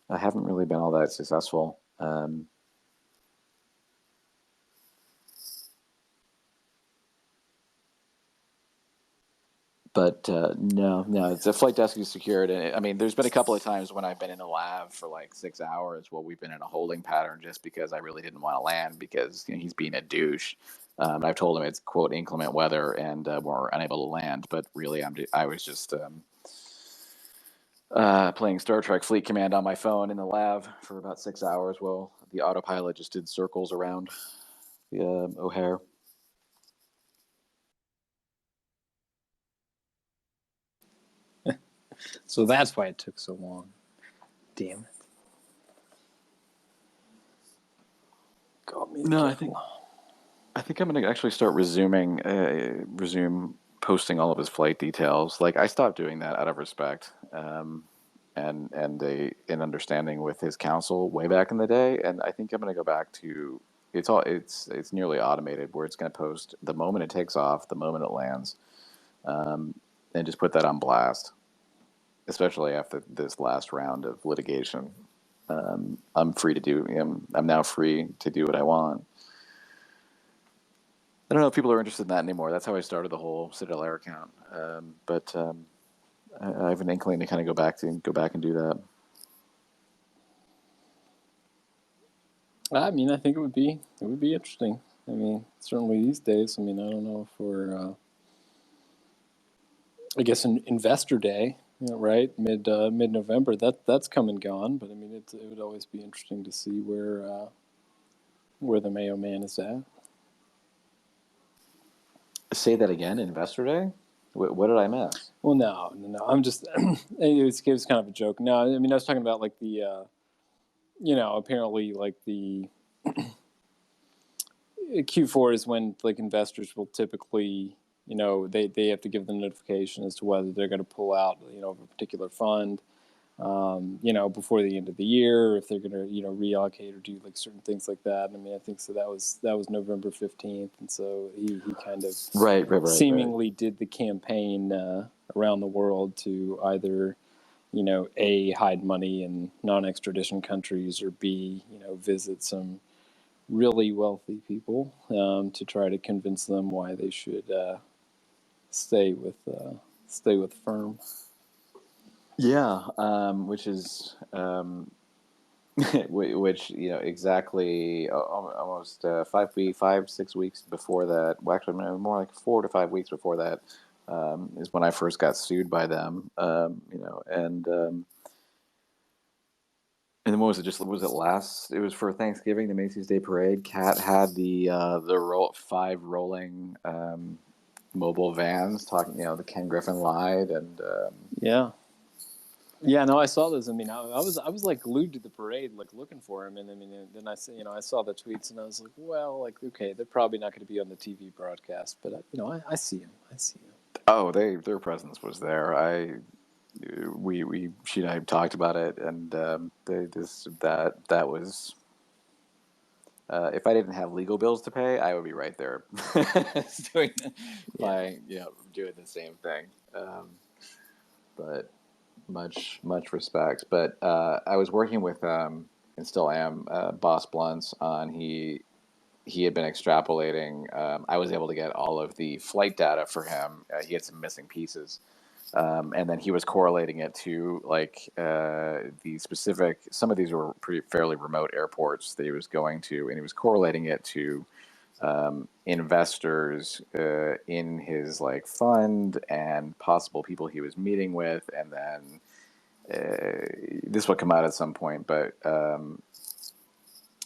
I haven't really been all that successful. But no, it's a flight desk is secured. And I mean, there's been a couple of times when I've been in the lab for like 6 hours. Well, we've been in a holding pattern just because I really didn't want to land because he's being a douche. I've told him it's quote inclement weather and we're unable to land. But really, I was just playing Star Trek Fleet Command on my phone in the lab for about 6 hours while the autopilot just did circles around the O'Hare. So that's why it took so long. Damn it. Got me. No, I think I'm gonna actually start resume posting all of his flight details. Like I stopped doing that out of respect, and an understanding with his counsel way back in the day. And I think I'm gonna go back to it's nearly automated where it's gonna post the moment it takes off, the moment it lands, and just put that on blast. Especially after this last round of litigation, I'm free to do. I'm now free to do what I want. I don't know if people are interested in that anymore. That's how I started the whole CitadelAir account. But I have an inkling to kind of go back and do that. I mean, I think it would be interesting. I mean, certainly these days. I mean, I don't know if we're, I guess, an investor day, right? Mid November. That's come and gone. But I mean, it would always be interesting to see where the Mayo Man is at. Say that again, Investor Day? What did I miss? Well, no. I'm just, it was kind of a joke. No, I mean, I was talking about like the, apparently like the Q4 is when like investors will typically, they have to give the notification as to whether they're going to pull out, of a particular fund, before the end of the year, if they're going to, reallocate or do like certain things like that. I mean, I think so. That was November 15th, and so he kind of right, seemingly did the campaign around the world to either, A, hide money in non-extradition countries, or B, visit some really wealthy people to try to convince them why they should stay with the firm. Yeah, which is which exactly almost 6 weeks before that. Well, actually, no, more like 4 to 5 weeks before that is when I first got sued by them. And then what was it? It was for Thanksgiving, the Macy's Day Parade. Kat had the 5 rolling mobile vans talking. The Ken Griffin lied and Yeah, no, I saw those. I mean, I was like glued to the parade, like looking for him, and I mean, then I saw the tweets, and I was like, well, like okay, they're probably not going to be on the TV broadcast, but I see him. Oh, their presence was there. She and I talked about it, and that was. If I didn't have legal bills to pay, I would be right there doing the same thing. But much respect. But I was working with and still am Boss Blunts on he had been extrapolating. I was able to get all of the flight data for him. He had some missing pieces. And then he was correlating it to like the specific. Some of these were fairly remote airports that he was going to, and he was correlating it to investors in his like fund and possible people he was meeting with, and then this will come out at some point. But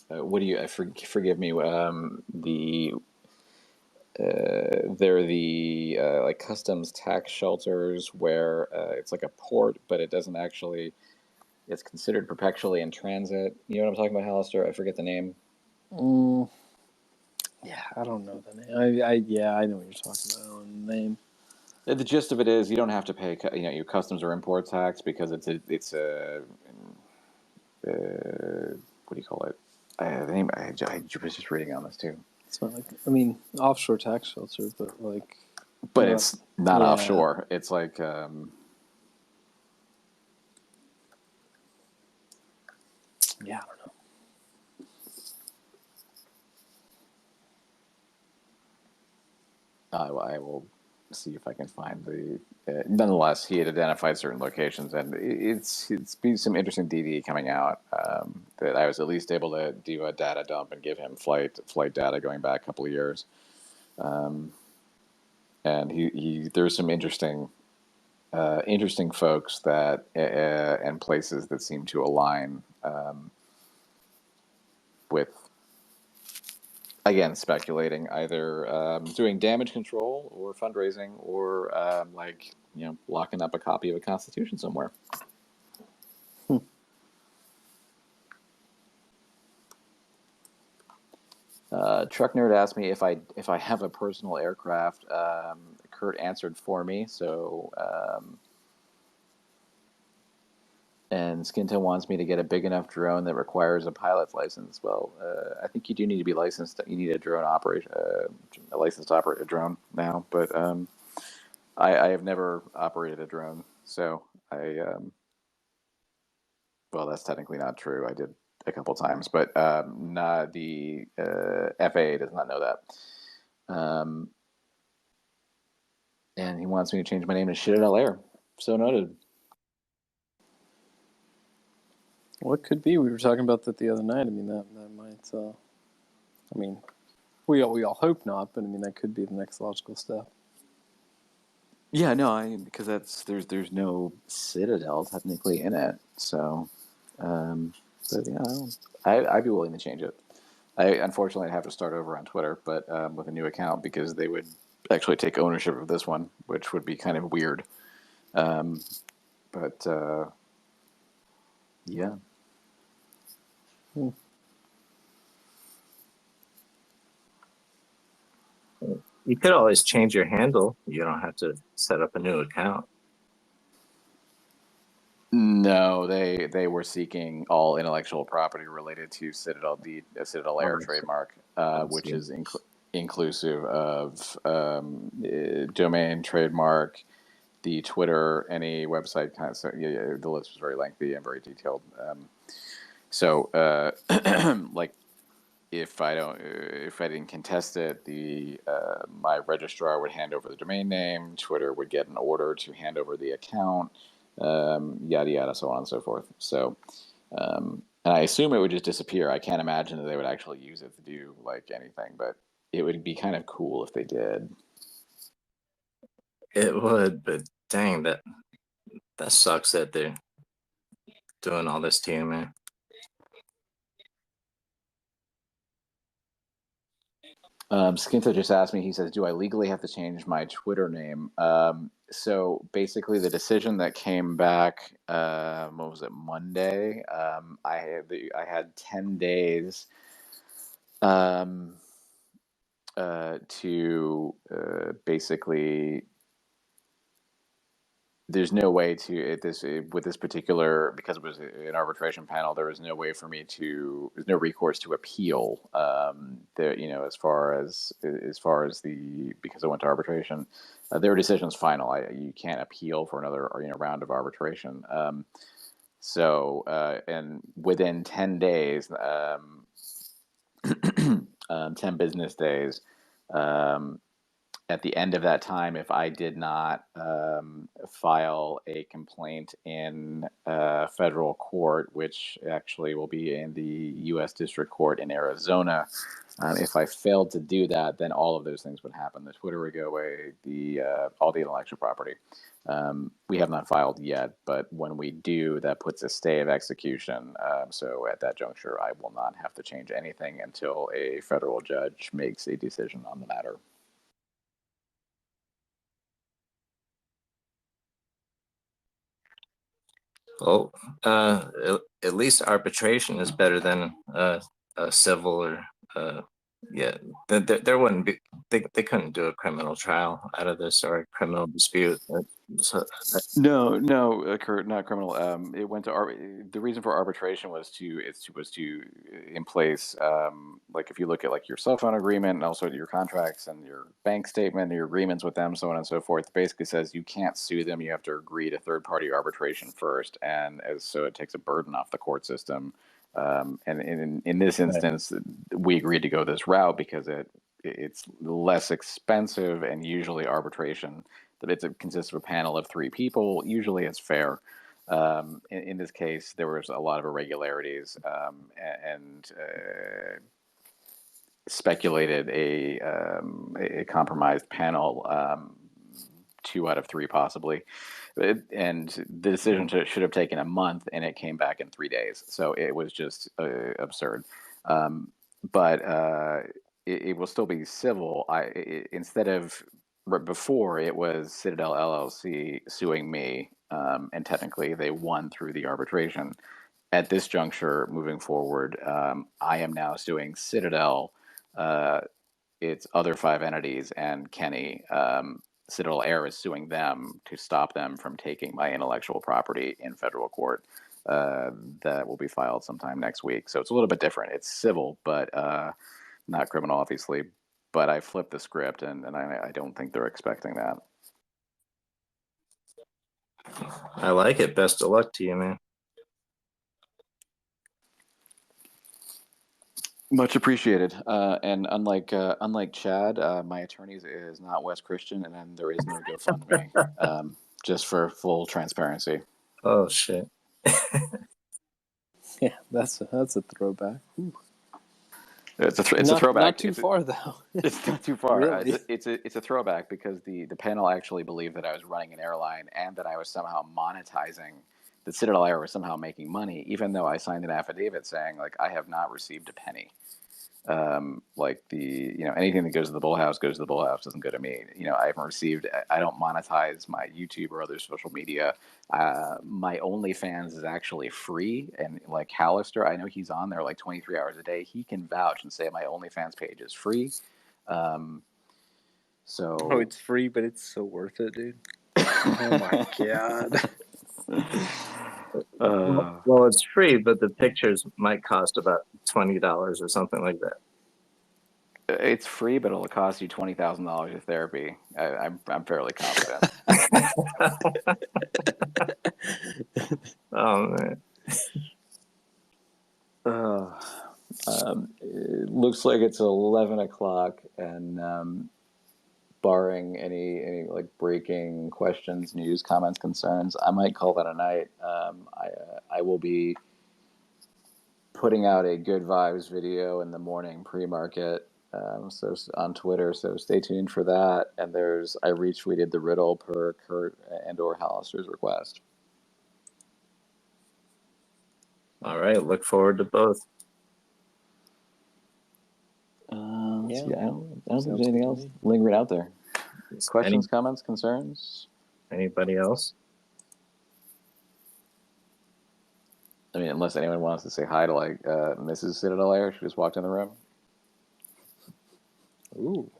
what do you forgive me? They're the like customs tax shelters where it's like a port, but it doesn't actually. It's considered perpetually in transit. You know what I'm talking about, Halister? I forget the name. Yeah, I don't know the name. I know what you're talking about. I don't know the name. The gist of it is you don't have to pay your customs or import tax because it's a what do you call it? The name I was just reading on this too. It's not like offshore tax shelter, but like. But it's not offshore. It's like. Yeah, I don't know. I will see if I can find the. Nonetheless, he had identified certain locations, and it's been some interesting DD coming out that I was at least able to do a data dump and give him flight data going back a couple of years, and there's some interesting folks that and places that seem to align with. again, speculating, either doing damage control or fundraising, or locking up a copy of a Constitution somewhere. Truck Nerd asked me if I have a personal aircraft. Kurt answered for me, so and Skinto wants me to get a big enough drone that requires a pilot's license. Well, I think you do need to be licensed. You need a drone operation, a license to operate a drone now. But I have never operated a drone, so well, that's technically not true. I did a couple times, but not the FAA does not know that. And he wants me to change my name to CitadelAir. So noted. Well, it could be. We were talking about that the other night. I mean, that might. I mean, we all hope not, but I mean, that could be the next logical step. Yeah, no, because there's no Citadel technically in it, so. But yeah, I'd be willing to change it. Unfortunately, I'd have to start over on Twitter, but with a new account, because they would actually take ownership of this one, which would be kind of weird. But yeah. You could always change your handle. You don't have to set up a new account. No, they were seeking all intellectual property related to Citadel, the CitadelAir trademark, which is inclusive of domain, trademark, the Twitter, any website kind of. So yeah, the list was very lengthy and very detailed. So like, if I didn't contest it, my registrar would hand over the domain name. Twitter would get an order to hand over the account. Yada yada, so on and so forth. So, and I assume it would just disappear. I can't imagine that they would actually use it to do like anything, but it would be kind of cool if they did. It would, but dang, that sucks that they're doing all this to you, man. Skinto just asked me, he says, do I legally have to change my Twitter name? So basically the decision that came back, what was it, Monday? I had 10 days to basically, there's no way to with this particular, because it was an arbitration panel, there was no way for me there's no recourse to appeal. As far as the, because it went to arbitration, their decision's final. You can't appeal for another round of arbitration. And within 10 days, 10 business days. At the end of that time, if I did not file a complaint in federal court, which actually will be in the U.S. District Court in Arizona, if I failed to do that, then all of those things would happen. The Twitter would go away, all the intellectual property. We have not filed yet, but when we do, that puts a stay of execution. So at that juncture, I will not have to change anything until a federal judge makes a decision on the matter. Well, at least arbitration is better than a civil or there wouldn't be, they couldn't do a criminal trial out of this, or a criminal dispute. No, Kurt, not criminal. It went to the reason for arbitration was to in place. Like if you look at like your cell phone agreement and also your contracts and your bank statement and your agreements with them, so on and so forth, it basically says you can't sue them. You have to agree to third party arbitration first, and so it takes a burden off the court system. And in this instance, we agreed to go this route because it's less expensive, and usually arbitration, that it consists of a panel of 3 people. Usually it's fair. In this case, there was a lot of irregularities, and speculated a compromised panel, 2 out of 3 possibly. And the decision should have taken a month, and it came back in 3 days. So it was just absurd. But it will still be civil. Instead of before it was Citadel LLC suing me, and technically they won through the arbitration. At this juncture, moving forward, I am now suing Citadel, its other 5 entities, and Kenny. CitadelAir is suing them to stop them from taking my intellectual property in federal court. That will be filed sometime next week. So it's a little bit different. It's civil, but not criminal, obviously. But I flipped the script, and I don't think they're expecting that. I like it. Best of luck to you, man. Much appreciated. And unlike Chad, my attorney is not Wes Christian, and then there is no GoFundMe. Just for full transparency. Oh shit. Yeah, that's a throwback. Ooh. It's a throwback. Not too far though. It's not too far. Really? It's a throwback because the panel actually believed that I was running an airline and that I was somehow monetizing, that CitadelAir was somehow making money, even though I signed an affidavit saying like I have not received a penny. Like anything that goes to the Bullhouse goes to the Bullhouse, doesn't go to me. I haven't received. I don't monetize my YouTube or other social media. My OnlyFans is actually free, and like Halister, I know he's on there like 23 hours a day. He can vouch and say my OnlyFans page is free. So Oh, it's free, but it's so worth it, dude. Oh my god. Well, it's free, but the pictures might cost about $20 or something like that. It's free, but it'll cost you $20,000 of therapy. I'm fairly confident. Oh man. It looks like it's 11 o'clock, and barring any like breaking questions, news, comments, concerns, I might call that a night. I will be putting out a Good Vibes video in the morning pre-market, so on Twitter. So stay tuned for that. And I retweeted the riddle per Kurt and/or Halister's request. All right. Look forward to both. Let's see. I don't think Sounds there's anything good to else me. lingering out there. Questions, comments, concerns? Anybody else? I mean, unless anyone wants to say hi to like Mrs. CitadelAir, she just walked in the room. Ooh.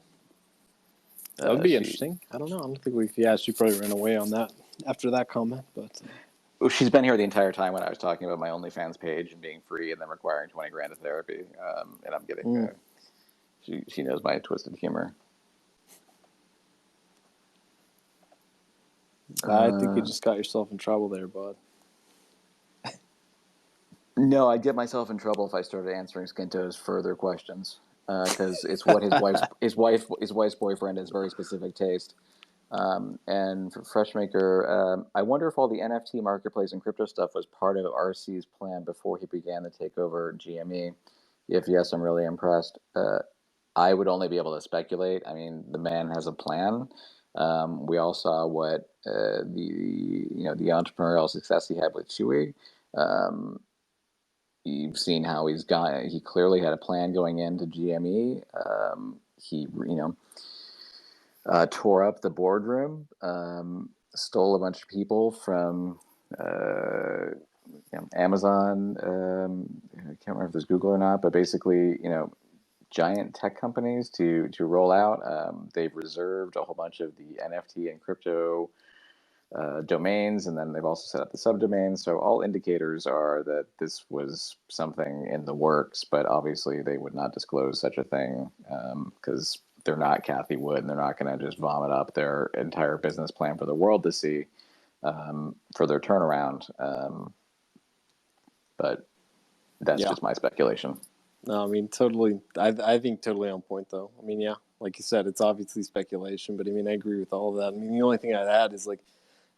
That would be interesting. I don't know. I don't think we've. Yeah, she probably ran away on that after that comment. But she's been here the entire time when I was talking about my OnlyFans page and being free and then requiring $20,000 of therapy. And I'm getting. She knows my twisted humor. I think you just got yourself in trouble there, bud. No, I'd get myself in trouble if I started answering Skinto's further questions, because it's what his wife's boyfriend has very specific taste. And for Freshmaker, I wonder if all the NFT marketplace and crypto stuff was part of RC's plan before he began the takeover GME. If yes, I'm really impressed. I would only be able to speculate. I mean, the man has a plan. We all saw what the entrepreneurial success he had with Chewy. You've seen how he clearly had a plan going into GME. He tore up the boardroom, stole a bunch of people from Amazon. I can't remember if there's Google or not, but basically, giant tech companies to roll out. They've reserved a whole bunch of the NFT and crypto domains, and then they've also set up the subdomains. So all indicators are that this was something in the works, but obviously they would not disclose such a thing because they're not Kathy Wood, and they're not going to just vomit up their entire business plan for the world to see for their turnaround. But that's just my speculation. No, I mean, totally. I think totally on point, though. I mean, yeah, like you said, it's obviously speculation, but I mean, I agree with all of that. I mean, the only thing I'd add is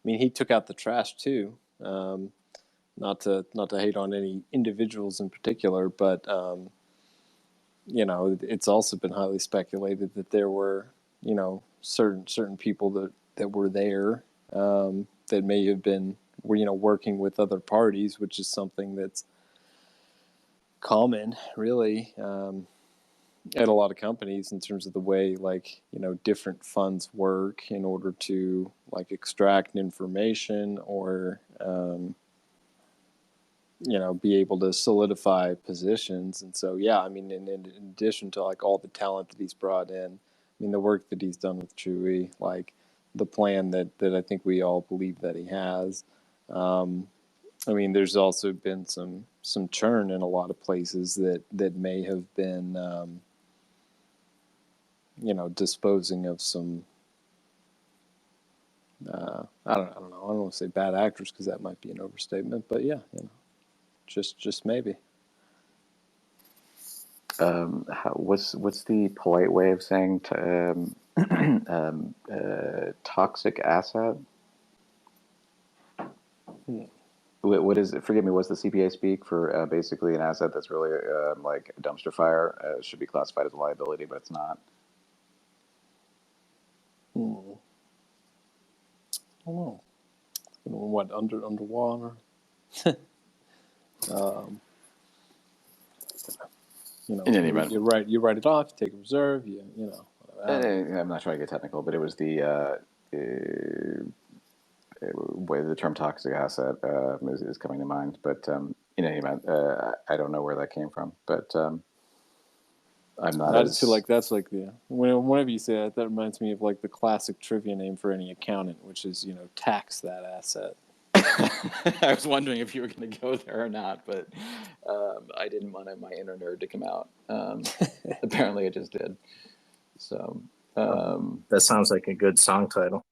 he took out the trash too. Not to hate on any individuals in particular, but it's also been highly speculated that there were certain people that were there that may have been working with other parties, which is something that's common, really. at a lot of companies in terms of the way different funds work in order to extract information or be able to solidify positions. And so, yeah, I mean, in addition to all the talent that he's brought in, I mean, the work that he's done with Chewy, the plan that I think we all believe that he has. I mean, there's also been some churn in a lot of places that may have been, disposing of some. I don't know. I don't want to say bad actors because that might be an overstatement, but yeah, just maybe. What's the polite way of saying toxic asset? What is it? Forgive me. What's the CPA speak for basically an asset that's really like a dumpster fire? Should be classified as a liability, but it's not. I don't know. What underwater? In any event, you write it off. You take a reserve. I'm not trying to get technical, but it was the way the term toxic asset is coming to mind. But in any event, I don't know where that came from, but I'm not. I just feel like that's whenever you say that reminds me of the classic trivia name for any accountant, which is tax that asset. I was wondering if you were going to go there or not, but I didn't want my inner nerd to come out. Apparently, it just did. So that sounds like a good song title.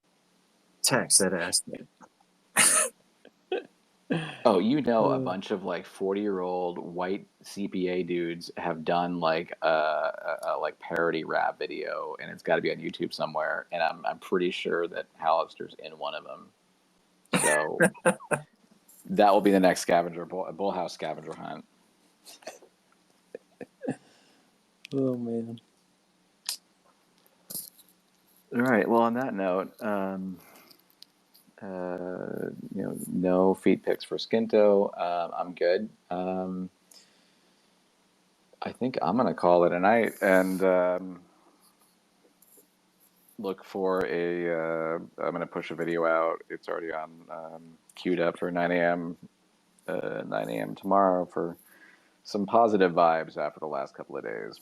Tax that asset. Oh, a bunch of 40-year-old white CPA dudes have done a parody rap video, and it's got to be on YouTube somewhere. And I'm pretty sure that Halister's in one of them. So that will be the next Bullhouse scavenger hunt. Oh man. All right. Well, on that note, no feet picks for Skinto. I'm good. I think I'm gonna call it a night and look for I'm gonna push a video out. It's already on queued up for 9 a.m. 9 a.m. tomorrow for some positive vibes after the last couple of days.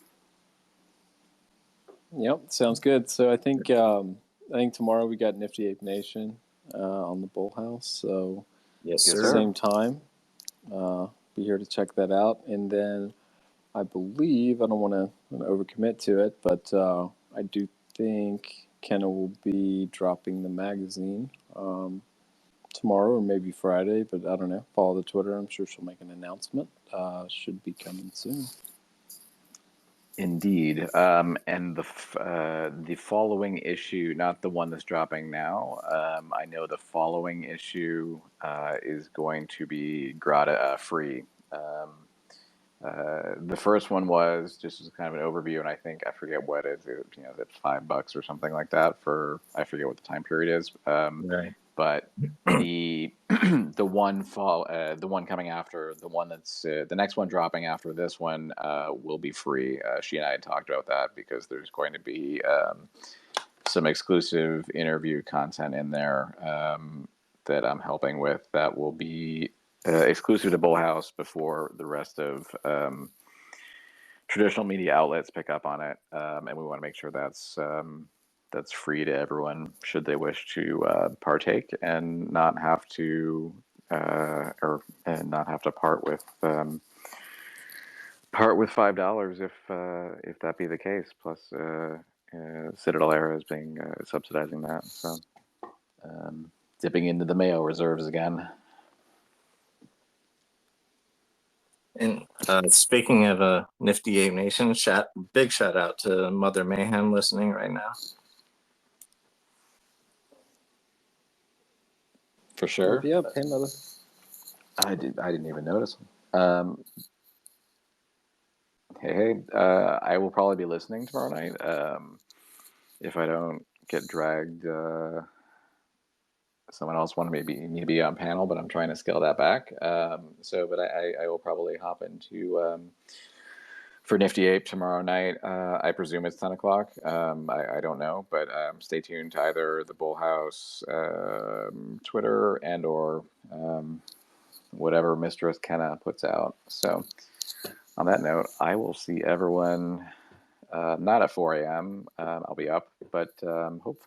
Yep, sounds good. So I think tomorrow we got Nifty Ape Nation on the Bullhouse. So yes, sir. Same time. Be here to check that out. And then I believe, I don't want to overcommit to it, but I do think Kenna will be dropping the magazine tomorrow or maybe Friday, but I don't know. Follow the Twitter. I'm sure she'll make an announcement. Should be coming soon. Indeed, and the following issue, not the one that's dropping now. I know the following issue is going to be free. The first one was just as kind of an overview, and I forget what it is. Is it $5 or something like that for I forget what the time period is. Right. But the the one coming after the one that's the next one dropping after this one will be free. She and I had talked about that because there's going to be some exclusive interview content in there that I'm helping with that will be exclusive to Bullhouse before the rest of traditional media outlets pick up on it, and we want to make sure that's free to everyone should they wish to partake and not have to part with $5 if that be the case. Plus, CitadelAir is being subsidizing that, so dipping into the Mayo reserves again. And speaking of Nifty Ape Nation, big shout out to Mother Mayhem listening right now. For sure. Yep. Hey, Mother. I didn't even notice. Hey, I will probably be listening tomorrow night. If I don't get dragged, someone else wanted me to be on panel, but I'm trying to scale that back. But I will probably hop into for Nifty Ape tomorrow night. I presume it's 10 o'clock. I don't know, but stay tuned to either the Bullhouse Twitter and or whatever Mistress Kenna puts out. So on that note, I will see everyone not at 4 a.m. I'll be up, but hopefully